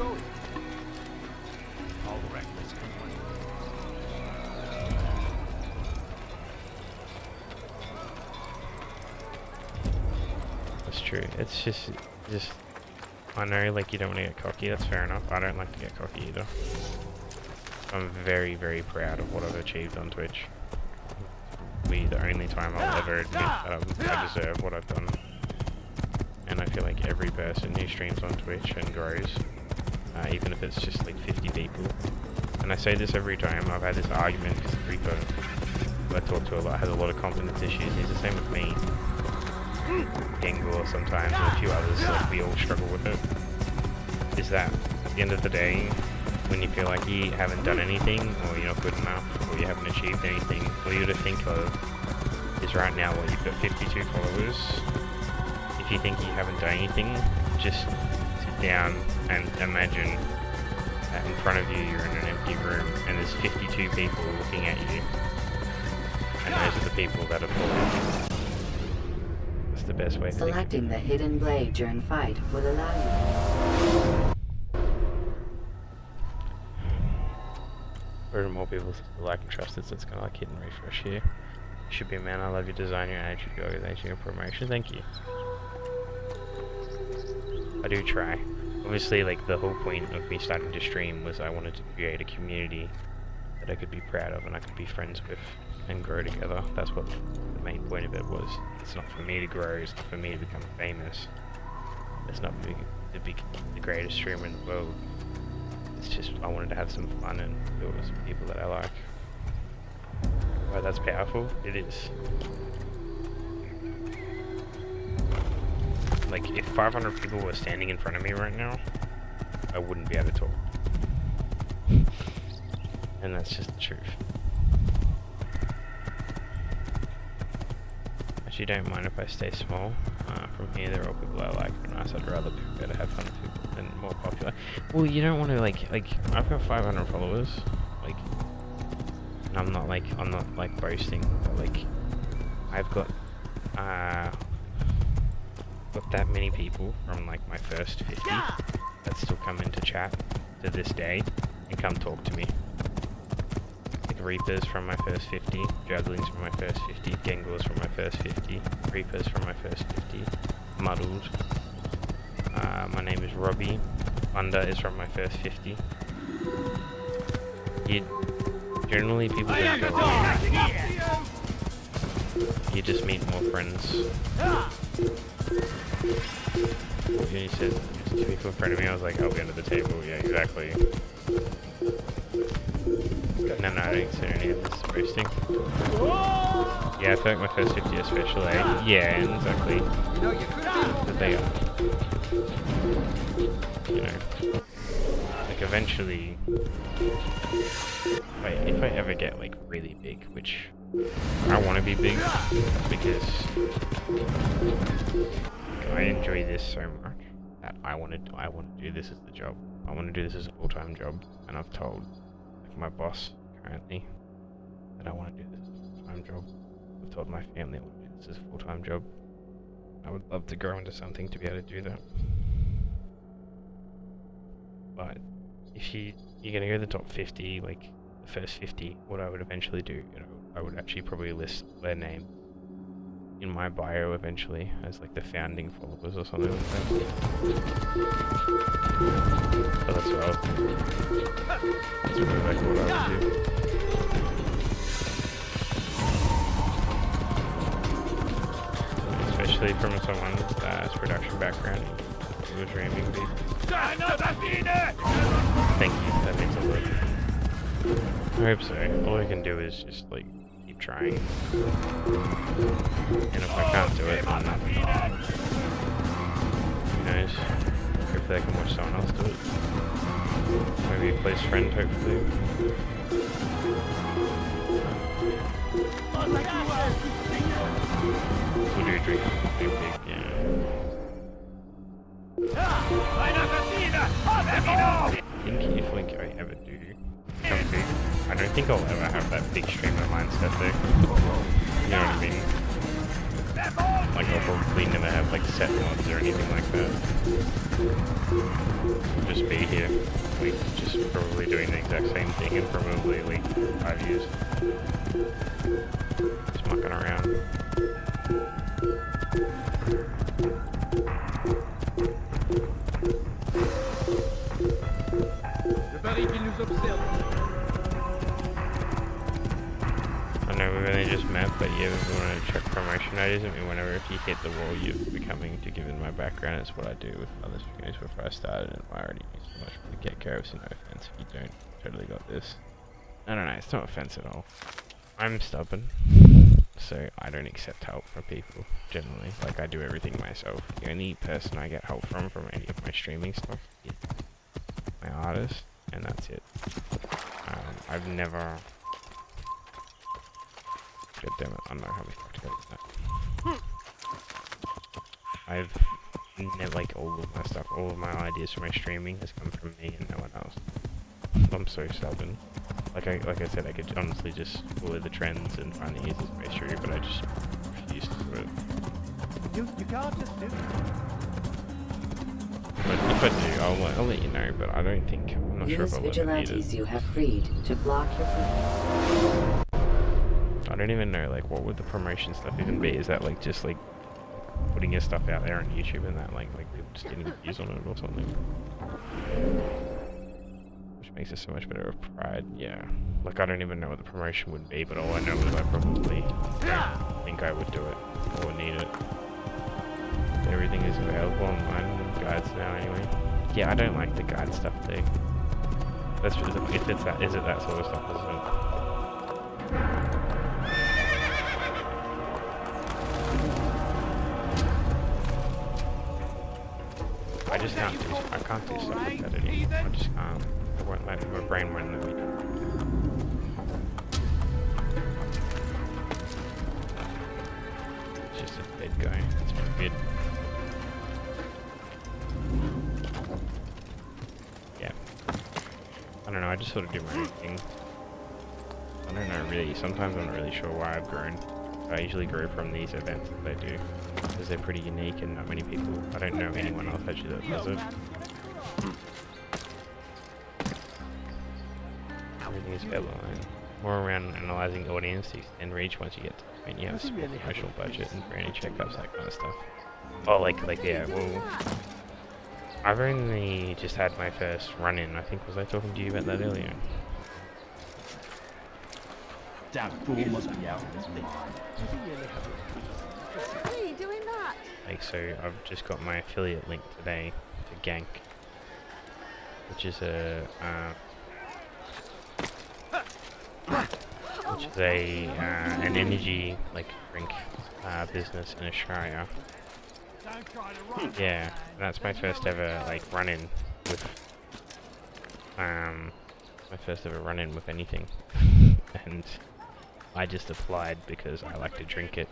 That's true. It's just I know like you don't want to get cocky, that's fair enough. I don't like to get cocky either. I'm very, very proud of what I've achieved on Twitch. The only time I'll ever admit that I deserve what I've done. And I feel like every person who streams on Twitch and grows, even if it's just like 50 people, and I say this every time, I've had this argument because Reaper, who I talk to a lot, has a lot of confidence issues. He's the same with me. Gengar sometimes, and a few others, like we all struggle with it. Is that at the end of the day, when you feel like you haven't done anything, or you're not good enough, or you haven't achieved anything, all you got to think of is right now, what, you've got 52 followers. If you think you haven't done anything, just sit down and imagine that in front of you, you're in an empty room, and there's 52 people looking at you. And those are the people that have followed you. That's the best way to think.
Selecting the hidden blade during fight will allow you.
More people like and trust it, so it's kind of like hit and refresh here. You should be a man. I love your design, your attitude, your organization, your promotion. Thank you. I do try. Obviously, like the whole point of me starting to stream was I wanted to create a community that I could be proud of and I could be friends with and grow together. That's what the main point of it was. It's not for me to grow. It's not for me to become famous. It's not to be the greatest streamer in the world. It's just I wanted to have some fun and build with some people that I like. Right, that's powerful. It is. like, if 500 people were standing in front of me right now, I wouldn't be able to talk. And that's just the truth. Actually, don't mind if I stay small. From here, they're all people I like and nice. I'd rather be able to have fun with people than more popular. Well, you don't want to like I've got 500 followers, like, and I'm not like boasting, but like I've got that many people from like my first 50 that still come into chat to this day and come talk to me. Like Reapers from my first 50, Jugglings from my first 50, Gengors from my first 50, Reapers from my first 50, Muddled. My name is Robbie. Thunder is from my first 50. Generally people just go you just meet more friends. When you said two people in front of me, I was like, I'll be under the table. Yeah, exactly. No, I don't consider any of this boasting. Yeah, I feel like my first 50 are special, eh? Yeah, exactly. But they are. You know. Like, eventually... If I ever get, like, really big, which... I want to be big, because... I enjoy this so much, that I want to do this as the job. I want to do this as a full-time job, and I've told, like, my boss currently that I want to do this as a full-time job. I've told my family I want to do this as a full-time job. I would love to grow into something to be able to do that. But if you're gonna go to the top 50, like the first 50, what I would eventually do, you know, I would actually probably list their name in my bio eventually as like the founding followers or something like that. But that's what I was thinking. That's really like what I would do. Especially from someone with production background who was dreaming big. Thank you, that means a lot. I hope so. All I can do is just like keep trying. And if I can't do it, then who knows? Hopefully I can watch someone else do it. Maybe a close friend, hopefully. We'll do a drink big, yeah. I think if like I ever do become big, I don't think I'll ever have that big streamer mindset though. You know what I mean? Like I'll probably never have like set mods or anything like that. I'll just be here, like just probably doing the exact same thing in probably like 5 years. Just mucking around. I know we've only just met, but yeah, we want to check promotion ideas. I mean, whenever if you hit the wall, you're becoming to given my background. It's what I do with other streamers before I started, and I already knew so much from the get-go, so no offense if you don't totally got this. I don't know, it's not offense at all. I'm stubborn, so I don't accept help from people, generally. Like, I do everything myself. The only person I get help from any of my streaming stuff is my artist, and that's it. I've never... God damn it, I don't know how we fucked about that. I've never, like, all of my stuff, all of my ideas for my streaming has come from me and no one else. I'm so stubborn. Like I said, I could honestly just follow the trends and find the easiest way through, but I just refuse to do it.
You can't just do it.
But if I do, I'll let you know, but I don't think, I'm not sure if I'll ever need
vigilantes
it.
you have freed to block your
I don't even know, like, what would the promotion stuff even be? Is that, like, just, like, putting your stuff out there on YouTube and that, like people just getting views on it or something? Which makes it so much better of pride, yeah. Like, I don't even know what the promotion would be, but all I know is I probably don't think I would do it or need it. Everything is available online and guides now anyway. Yeah, I don't like the guide stuff though. That's just, if it's that, is it that sort of stuff, isn't it? I just can't do. I can't do stuff like that anymore. I just can't. It won't let my brain won't let me. It's just a bed going. It's my bed. Yeah. I don't know. I just sort of do my own thing. I don't know really. Sometimes I'm not really sure why I've grown. I usually grow from these events that I do because they're pretty unique and not many people. I don't know anyone else actually that does it. Everything is fair line. More around analysing audience to extend reach once you get to the point you have a small promotional budget and branding checkups, that kind of stuff. Oh, like yeah, well, I've only just had my first run-in. I think, was I talking to you about that earlier?
Damn fool must be out of his mind.
Why are you doing that?
Like, so I've just got my affiliate link today to Gank, which is a an energy drink business in Australia. Yeah, and that's my first ever run-in with anything, and I just applied because I like to drink it.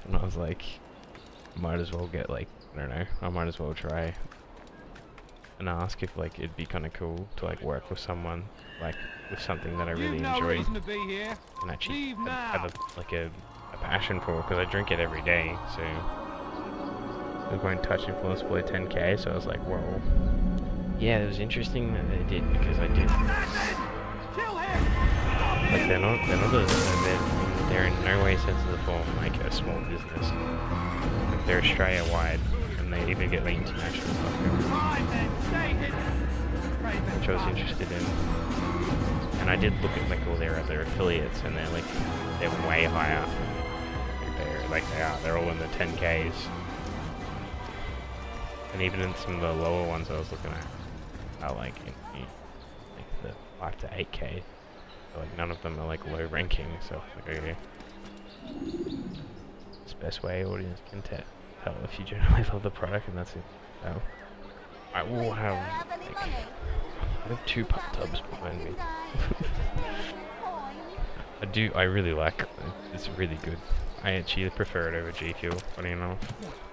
And I was like, might as well get I don't know, I might as well try and ask if it'd be kind of cool to work with someone with something that I really enjoy and actually have a passion for, because I drink it every day. So I was going Touch Influence Boy 10k, so I was like, whoa. Yeah, it was interesting that they did, because I did. They're in no way, sense of the form a small business. They're Australia wide, and they even get international stuff going, which I was interested in. And I did look at all their other affiliates, and they're way higher. They're all in the 10Ks. And even in some of the lower ones I was looking at, are in the 5 to 8K. So none of them are low ranking, so okay. It's the best way audience can tell if you generally love the product, and that's it. So I will have I have 2 pop tubs behind me. I really like it. It's really good. I actually prefer it over G Fuel, funny enough.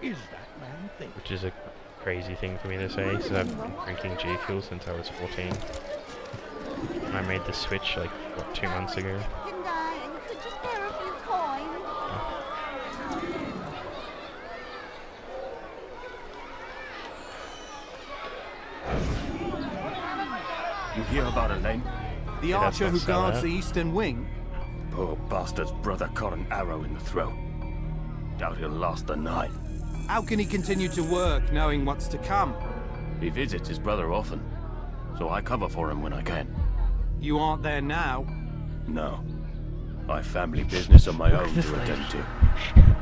Which is a crazy thing for me to say, since I've been drinking G Fuel since I was 14. And I made the switch 2 months ago.
You hear about Elaine?
The archer who guards the eastern wing?
Poor bastard's brother caught an arrow in the throat. Doubt he'll last the night.
How can he continue to work knowing what's to come?
He visits his brother often, so I cover for him when I can.
You aren't there now?
No. I've family business of my own to attend to.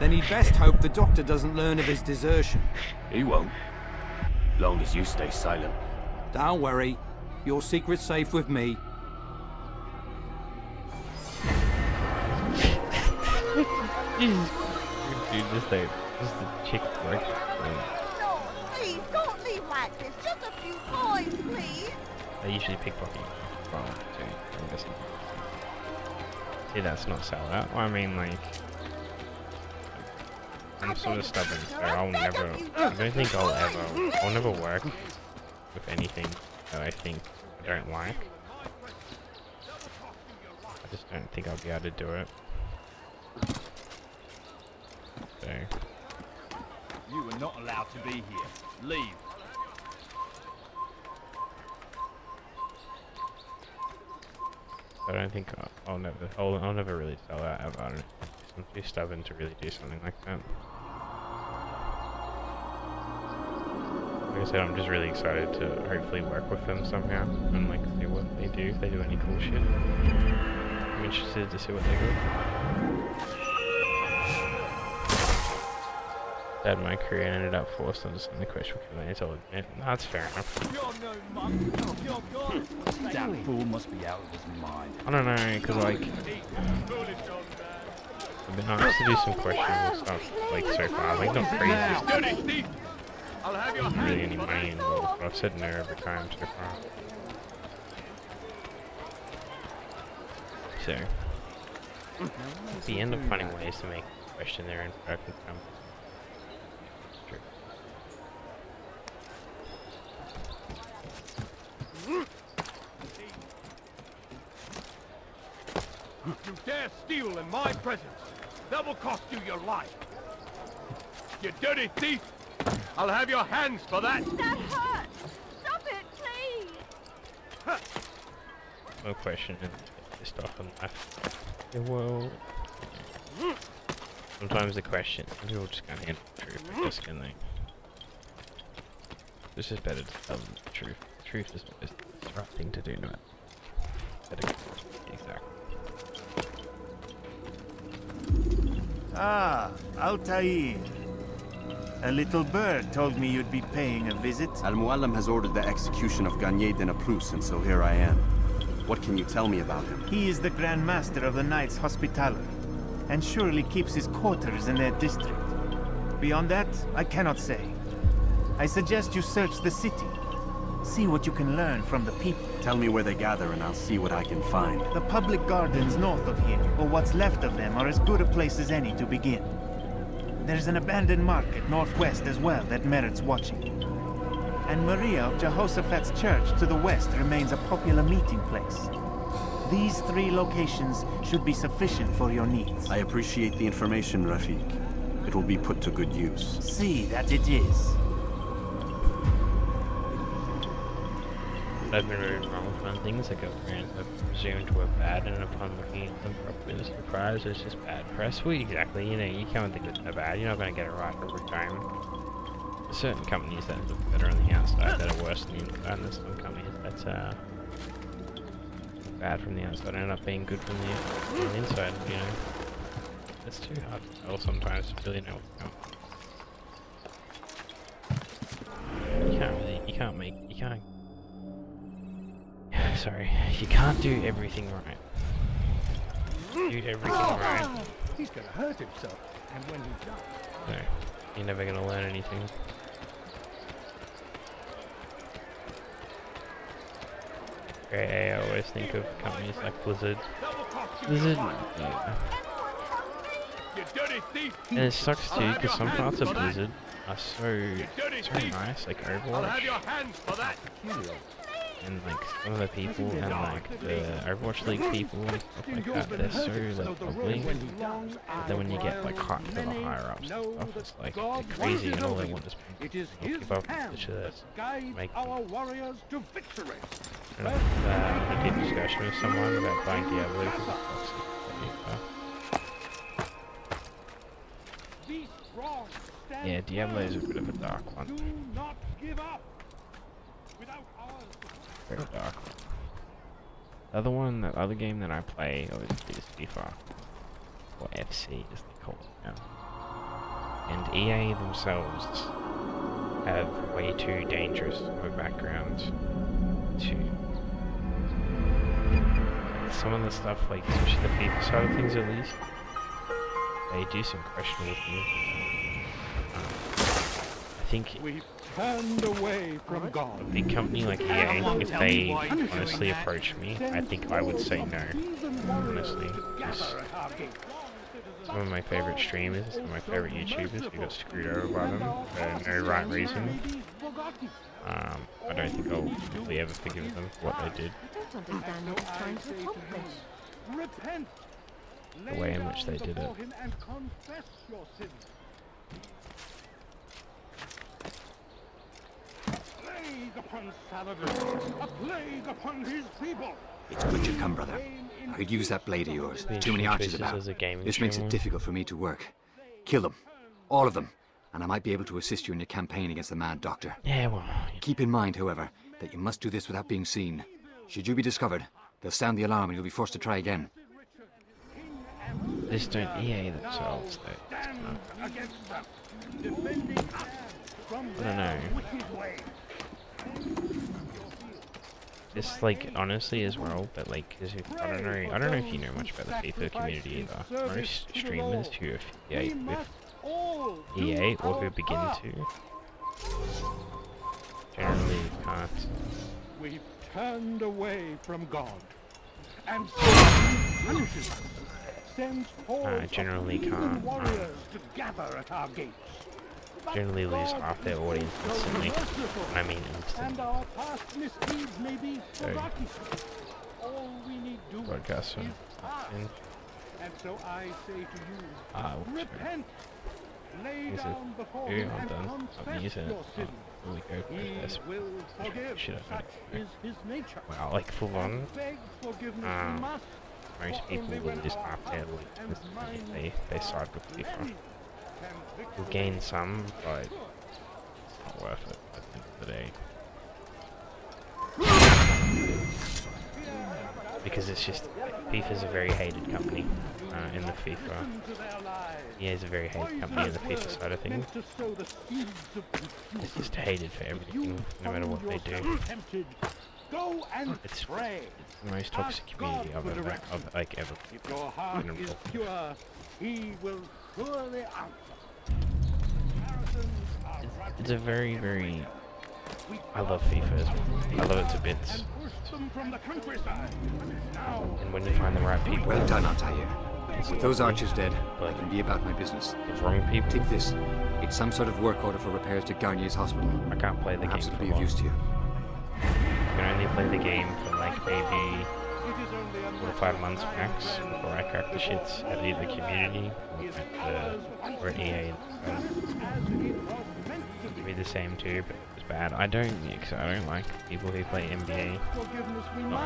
Then he'd best hope the doctor doesn't learn of his desertion.
He won't. Long as you stay silent.
Don't worry. Your secret's safe with me.
Dude, just the chick work.
No, please, don't leave like this. Just a few coins, please.
They usually pickpocket from too, I'm guessing. See, that's not sell out. Well, I mean, I'm sort of stubborn, so I don't think I'll never work with anything that I think I don't like. I just don't think I'll be able to do it. So.
You are not allowed to be here. Leave.
I don't think I'll never really sell out ever. I'm too stubborn to really do something like that. Like I said, I'm just really excited to hopefully work with them somehow and see what they do, if they do any cool shit. I'm interested to see what they do. Sad my career ended up forced on just the question because I'll admit. No, that's fair enough.
That fool must be out of his mind.
I don't know, because I've been asked to do some questionable stuff so far, not crazy.
I'll have your
Not really
hands
any
for
money
that.
involved, but I've said no every time so far. So, if you end up finding ways to make the question there and I can come. Sure.
You dare steal in my presence. That will cost you your life. You dirty thief! I'll have your hands for that!
That hurts! Stop it, please!
No question and pissed off and left. Yeah, well, sometimes the question, people just can't handle the truth, I guess, can they? It's just better to tell them the truth. The truth is always the right thing to do, no matter. Better exactly.
Ah, Altair. A little bird told me you'd be paying a visit.
Al-Mualim has ordered the execution of Garnier de Naplouse, and so here I am. What can you tell me about him?
He is the Grand Master of the Knights Hospitaller, and surely keeps his quarters in their district. Beyond that, I cannot say. I suggest you search the city. See what you can learn from the people.
Tell me where they gather and I'll see what I can find.
The public gardens north of here, or what's left of them, are as good a place as any to begin. There's an abandoned market northwest as well that merits watching. And Maria of Jehoshaphat's church to the west remains a popular meeting place. These 3 locations should be sufficient for your needs.
I appreciate the information, Rafiq. It will be put to good use.
See that it is.
I've been very wrong on things that governments have presumed were bad, and upon looking at them properly, the surprise is just bad press. Well, exactly, you know, you can't think it's so bad. You're not going to get it right every time. There's certain companies that look better on the outside that are worse on the inside, and there's some companies that bad from the outside and end up being good from the inside, you know. It's too hard to tell sometimes to really know what's going on. You can't sorry, you can't do everything right. Do everything right.
He's gonna hurt himself, and when he does...
No, you're never gonna learn anything. I always think of companies like Blizzard. Yeah. And it sucks too, because some parts of Blizzard are so nice, like Overwatch. And like some of the people and like the Overwatch League people and stuff like that, they're so like lovely. But then when you get like hot to the higher ups and stuff, it's like they're crazy and all they want is give up the shit make them. And I did a discussion with someone about playing Diablo because it's toxic. Yeah, Diablo is a bit of a dark one. Very dark. The other one, the other game that I play is FIFA, or FC as they call it now. And EA themselves have way too dangerous of a background to some of the stuff, like especially the FIFA side of things at least. They do some questionable things. I think
turned away from God.
A big company like EA, if they honestly approached me, I think I would say no. Honestly. Some of my favorite streamers, some of my favorite YouTubers who got screwed over by them for no right reason. I don't think I'll really ever forgive them for what they did.
I don't understand what he's trying to accomplish.
Repent.
The way in which they did it.
Plague upon Saladin! A plague upon his people!
It's good you've come, brother. I could use that blade of yours. Too many archers about. This makes it difficult for me to work. Kill them. All of them. And I might be able to assist you in your campaign against the Mad Doctor.
Yeah, well...
Keep in mind, however, that you must do this without being seen. Should you be discovered, they'll sound the alarm and you'll be forced to try again.
This don't EA themselves, though. I don't know. It's like, honestly as well, but like, cause I don't know if you know much about the FIFA community either. Most streamers who affiliate with EA or who begin to can't.
We've turned away from God, and Satan punishes us. Sends
I generally can't.
warriors to gather at our gates.
Generally lose half their audience instantly. I mean instantly.
And our past misdeeds may be forgotten. All we need do
Broadcast
is
from
ask. And so I say to you, repent. Lay
Is
down
it
before
very
him
well
and
done? I'll use
confess
it.
your sins.
Really go
He
this.
will forgive.
Shit,
Such is his nature.
Wow, like full on.
Beg forgiveness we must.
Most people will just half their audience. They side with FIFA. You'll gain some, but it's not worth it at the end of the day. Because it's just, FIFA's a very hated company in the FIFA. EA is a very hated company in the FIFA side of things. It's just hated for everything, no matter what they do. It's the most toxic community I've ever
If your heart is pure, he will surely answer.
It's a very, very... I love FIFA as well. I love it to bits. And when you find the right people...
Well done, Altair. With those archers dead, I can be about my business.
The wrong people...
Take this. It's some sort of work order for repairs to Garnier's hospital.
I can't play the game.
Perhaps it'll be of use to you.
I can only play the game for like maybe 4 to 5 months max before I crack the shits at either community or at EA. It'd be the same too, but it's bad. I don't like people who play NBA.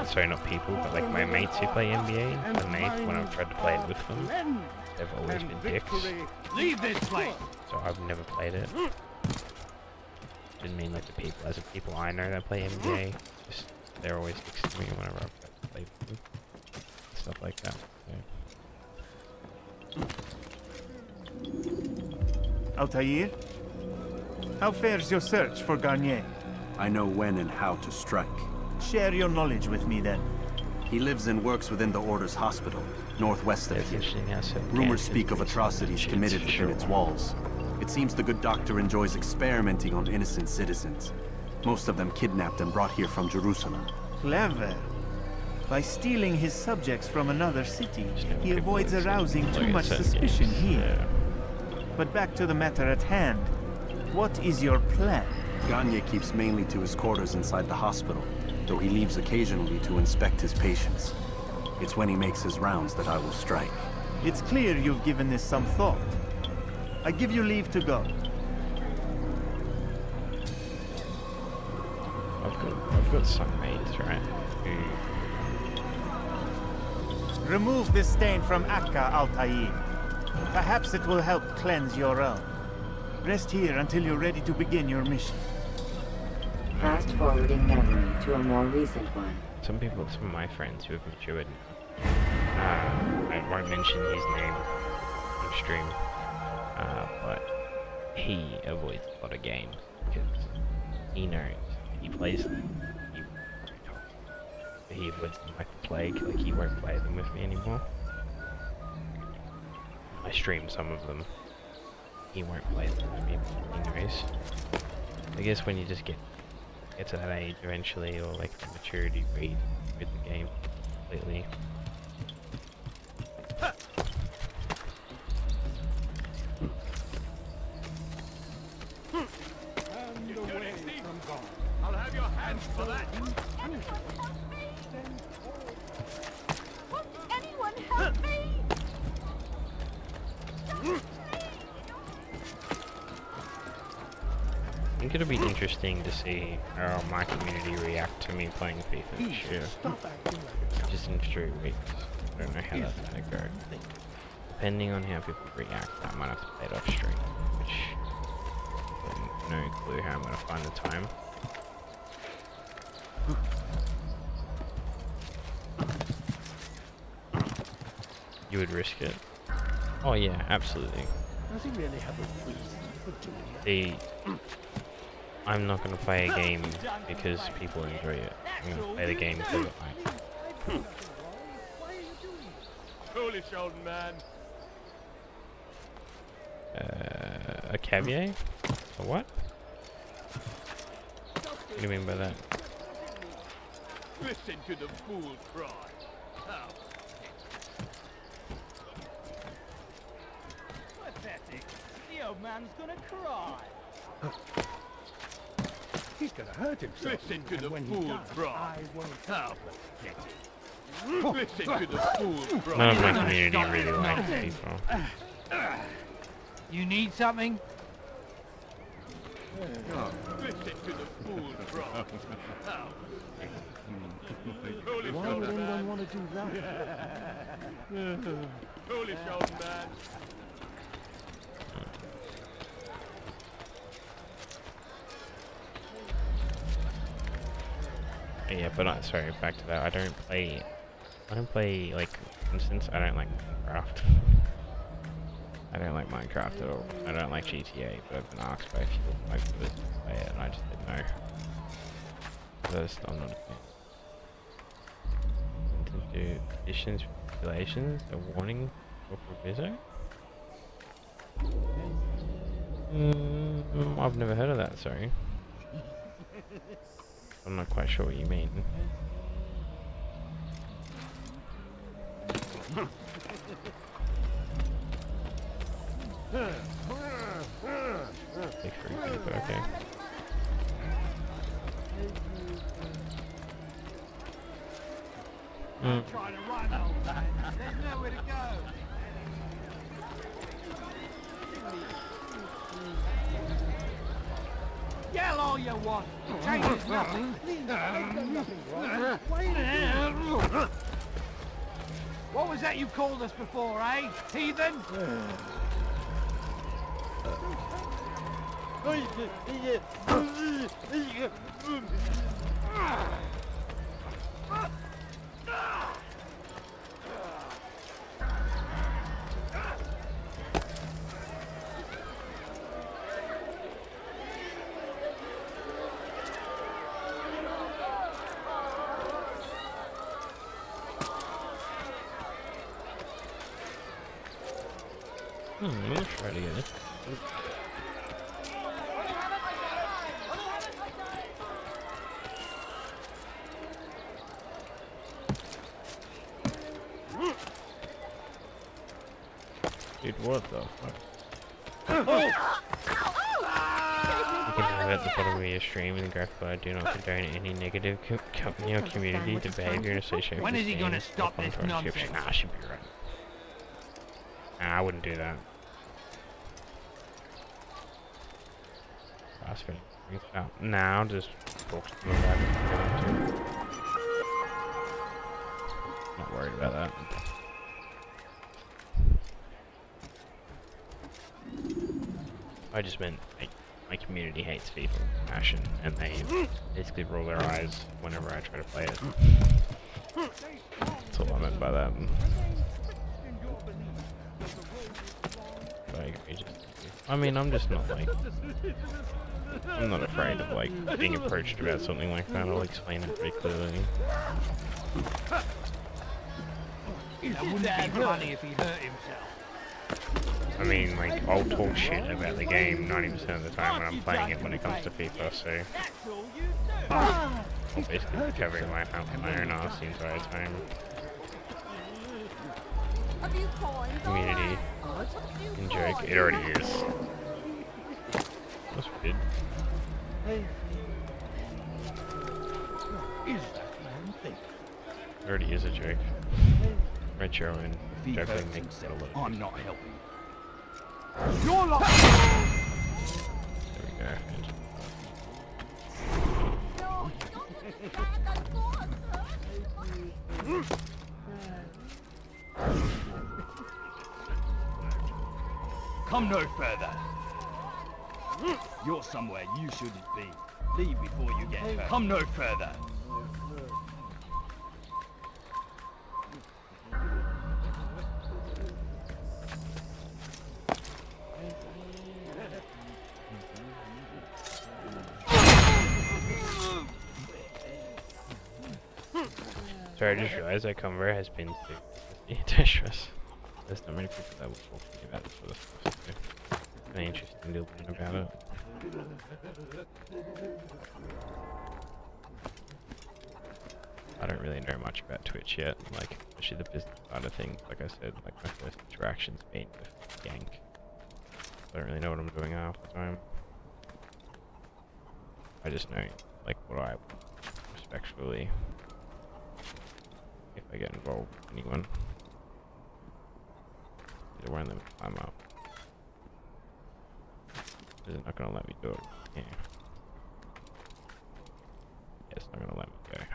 Sorry, not people, but like my mates who play NBA. The mates, when I've tried to play it with them, they've always been dicks.
Leave this place.
So I've never played it. Didn't mean like the people, as a people I know that play NBA. Just they're always dicks to me whenever I've played with them. Stuff like that. So.
Altair? How fares your search for Garnier?
I know when and how to strike.
Share your knowledge with me then.
He lives and works within the Order's hospital, northwest of here. Rumors speak of atrocities committed within its walls. It seems the good doctor enjoys experimenting on innocent citizens. Most of them kidnapped and brought here from Jerusalem.
Clever. By stealing his subjects from another city, he avoids arousing too much suspicion here. But back to the matter at hand. What is your plan?
Garnier keeps mainly to his quarters inside the hospital, though he leaves occasionally to inspect his patients. It's when he makes his rounds that I will strike.
It's clear you've given this some thought. I give you leave to go.
I've got some mates, right?
Remove this stain from Akka, Altair. Perhaps it will help cleanse your own. Rest here until you're ready to begin your mission.
Fast-forwarding memory to a more recent one.
Some of my friends who have matured, I won't mention his name on stream, but he avoids a lot of games because he knows he plays them. He avoids them like the plague, like he won't play them with me anymore. I stream some of them. He won't play them with me anyways. I guess when you just get to that age eventually, or like the maturity rate with the game completely.
I'll have your hands for that.
Won't anyone help me?
I think it'll be interesting to see how my community react to me playing FIFA this year. Just in 3 weeks. I don't know how that's gonna go. Depending on how people react, I might have to play it off stream, which I have no clue how I'm gonna find the time. You would risk it? Oh yeah, absolutely.
Does he really have a reason for doing it?
I'm not going to play a game because people enjoy it. I'm going to play the game because I like.
Foolish old man.
A caviar? A what? What do you mean by that?
Listen to the fool cry. How
pathetic. The old man's gonna cry.
He's gonna hurt himself. Listen to the fool cry. How pathetic. Listen to the fool cry.
None of my community really likes people.
You need something?
Listen to the fool cry. How?
Why would anyone want to do that?
Foolish old man.
Yeah, but sorry, back to that. I don't play like, for instance, I don't like Minecraft. I don't like Minecraft at all. I don't like GTA, but I've been asked by a few of my viewers to play it, and I just said no. First, I'm not a fan. To do additions, manipulations, a warning for proviso? I've never heard of that, sorry. I'm not quite sure what you mean. Okay.
Trying to run, old man. There's nowhere to go. Yell all you want. Changes nothing. What was that you called us before, eh? Heathen?
We'll try to get it. Dude, what the fuck? You can have it at the bottom of your stream in the graphic, but I do not condone any negative company or community to behavior in association with
When is he gonna stop this nonsense?
Nah, I should be right. Nah, I wouldn't do that. Last minute, brings it out. Nah, I'll just talk to them about it. Not worried about that. I just meant my community hates FIFA passion, and they basically roll their eyes whenever I try to play it. That's all I meant by that. I mean, I'm just not like, I'm not afraid of like being approached about something like that. I'll explain it pretty clearly.
That wouldn't be funny if he hurt himself.
I mean, like, I'll talk shit about the game 90% of the time when I'm playing it when it comes to FIFA, so I'll basically be covering my own ass the entire time. Community in joke, it already is. That's good. It already is a joke. Retro and juggling makes it a little.
I'm not helping.
You're like.
There we go.
Come no further. You're somewhere you shouldn't be. Leave before you get hurt. Come no further.
Sorry, I just realized that Conver has been to Tetris. There's not many people that will talk to me about this sort of stuff. So. Kind of interesting to learn about it. I don't really know much about Twitch yet, like, especially the business side of things. Like I said, like, my first interaction's been with Yank. I don't really know what I'm doing half the time. I just know, like, what I respectfully, if I get involved with anyone, either one of them climb up. They're not gonna let me do it. Yeah. Yeah, it's not gonna let me go. Okay.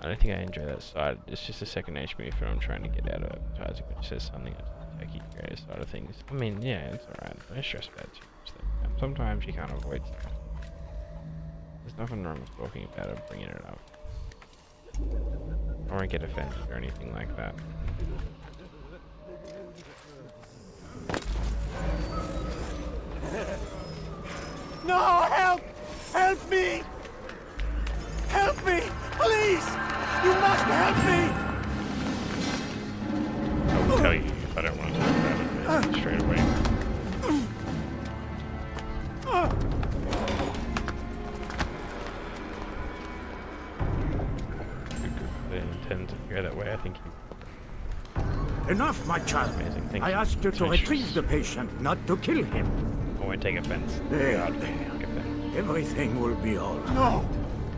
I don't think I enjoy that side. It's just a second HP film I'm trying to get out of advertising, which says something about the techie creator side of things. I mean, yeah, it's alright. I stress about too much. Sometimes you can't avoid stuff. There's nothing wrong with talking about it, bringing it up. I won't get offended or anything like that.
No, help! Help me! Help me! Please! You must help me!
I will tell you if I don't want to talk about it straight away. They intend to go that way, I think.
Enough, my child.
Amazing.
I asked you to retrieve the patient, not to kill him.
I won't take offense.
There. Everything will be all right.
No!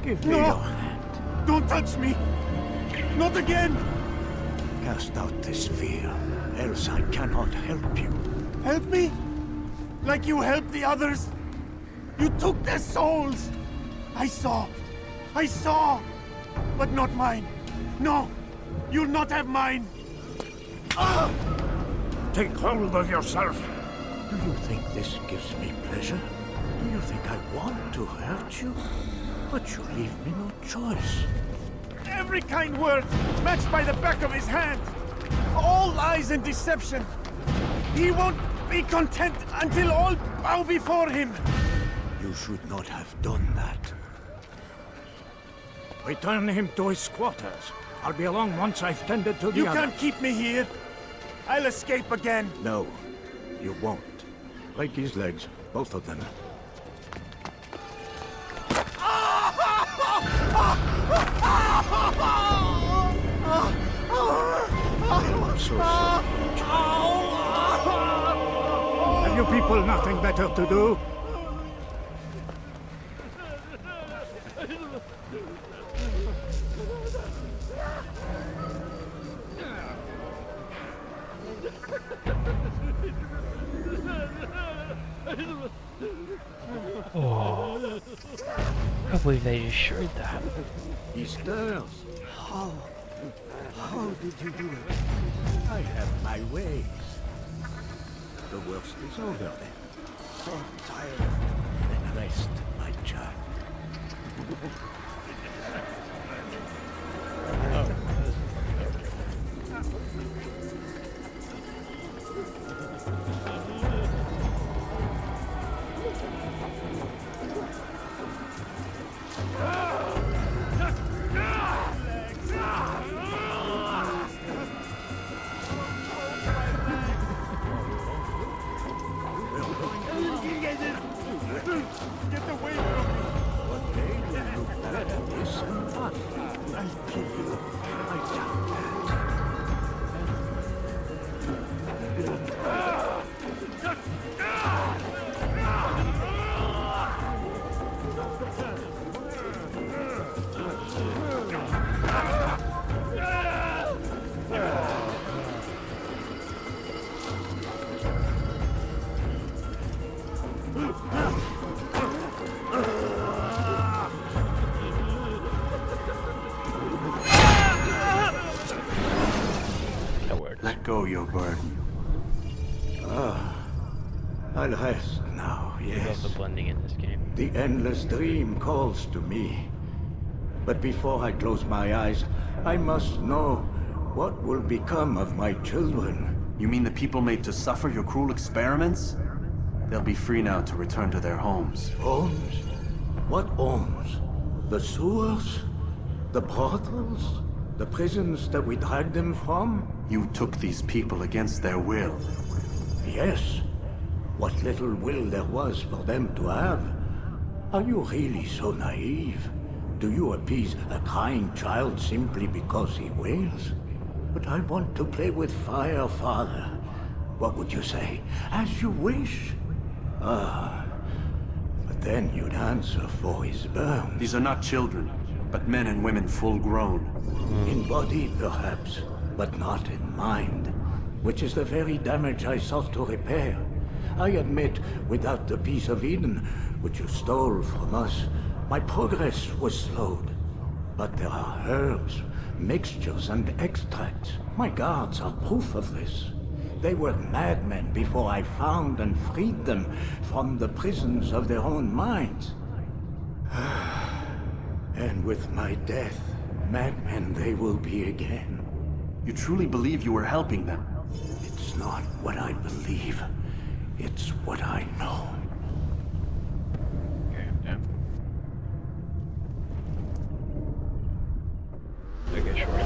Give me your hand.
Don't touch me! Not again!
Cast out this fear, else I cannot help you.
Help me? Like you helped the others? You took their souls! I saw! But not mine! No! You'll not have mine!
Take hold of yourself! Do you think this gives me pleasure? Do you think I want to hurt you? But you leave me no choice.
Every kind word matched by the back of his hand! All lies and deception! He won't be content until all bow before him!
You should not have done that. Return him to his quarters. I'll be along once I've tended to the
You
other.
can't keep me here! I'll escape again!
No, you won't. Break his legs, both of them. I'm so sorry. Have you people nothing better to do?
Oh, I can't believe they just showed that.
He stirs. How did you do it? I have my ways. The worst is over then. So tired. Then rest, my child.
Get away from me!
One day you'll look back at this and laugh. I'll kill you. I doubt
Let go your burden.
I'll rest now, yes.
The blending in this game.
The endless dream calls to me. But before I close my eyes, I must know What will become of my children?
You mean the people made to suffer your cruel experiments? They'll be free now to return to their homes.
Homes? What homes? The sewers? The brothels? The prisons that we dragged them from?
You took these people against their will.
Yes. What little will there was for them to have. Are you really so naive? Do you appease a crying child simply because he wails? But I want to play with fire, Father. What would you say? As you wish. Ah. But then you'd answer for his burn.
These are not children, but men and women full grown.
In body, perhaps, but not in mind. Which is the very damage I sought to repair. I admit, without the piece of Eden, which you stole from us, my progress was slowed. But there are herbs, mixtures, and extracts. My guards are proof of this. They were madmen before I found and freed them from the prisons of their own minds. And with my death, madmen they will be again.
You truly believe you were helping them?
It's not what I believe. It's what I know.
Okay, sure.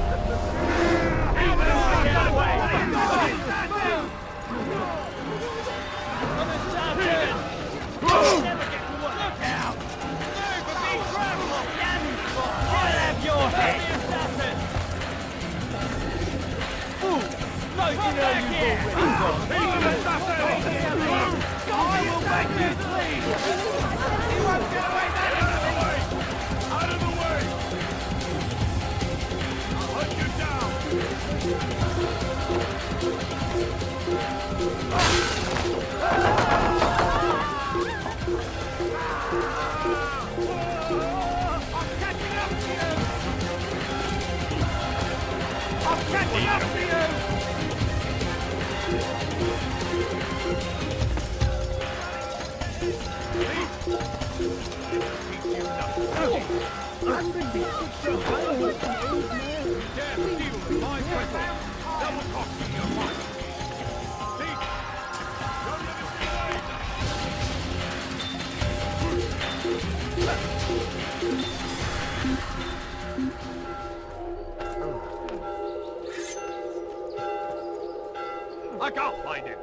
I can't find him.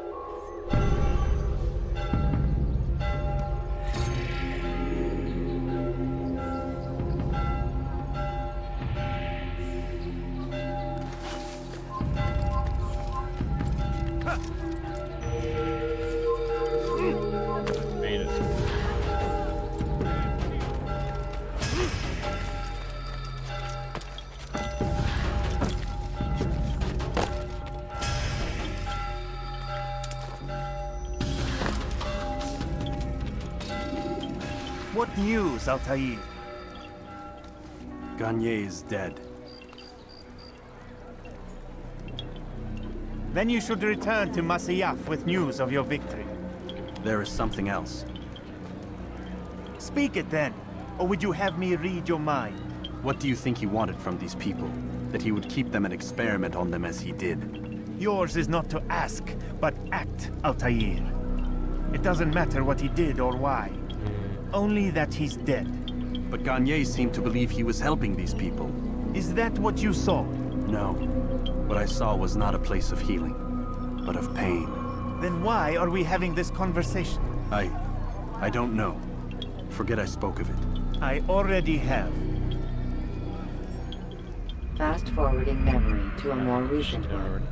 Made it.
What news, Altair?
Garnier is dead.
Then you should return to Masyaf with news of your victory.
There is something else.
Speak it then, or would you have me read your mind?
What do you think he wanted from these people? That he would keep them and experiment on them as he did?
Yours is not to ask, but act, Altair. It doesn't matter what he did or why. Only that he's dead.
But Garnier seemed to believe he was helping these people.
Is that what you saw?
No. What I saw was not a place of healing, but of pain.
Then why are we having this conversation?
I don't know. Forget I spoke of it.
I already have.
Fast forwarding memory to a more recent one.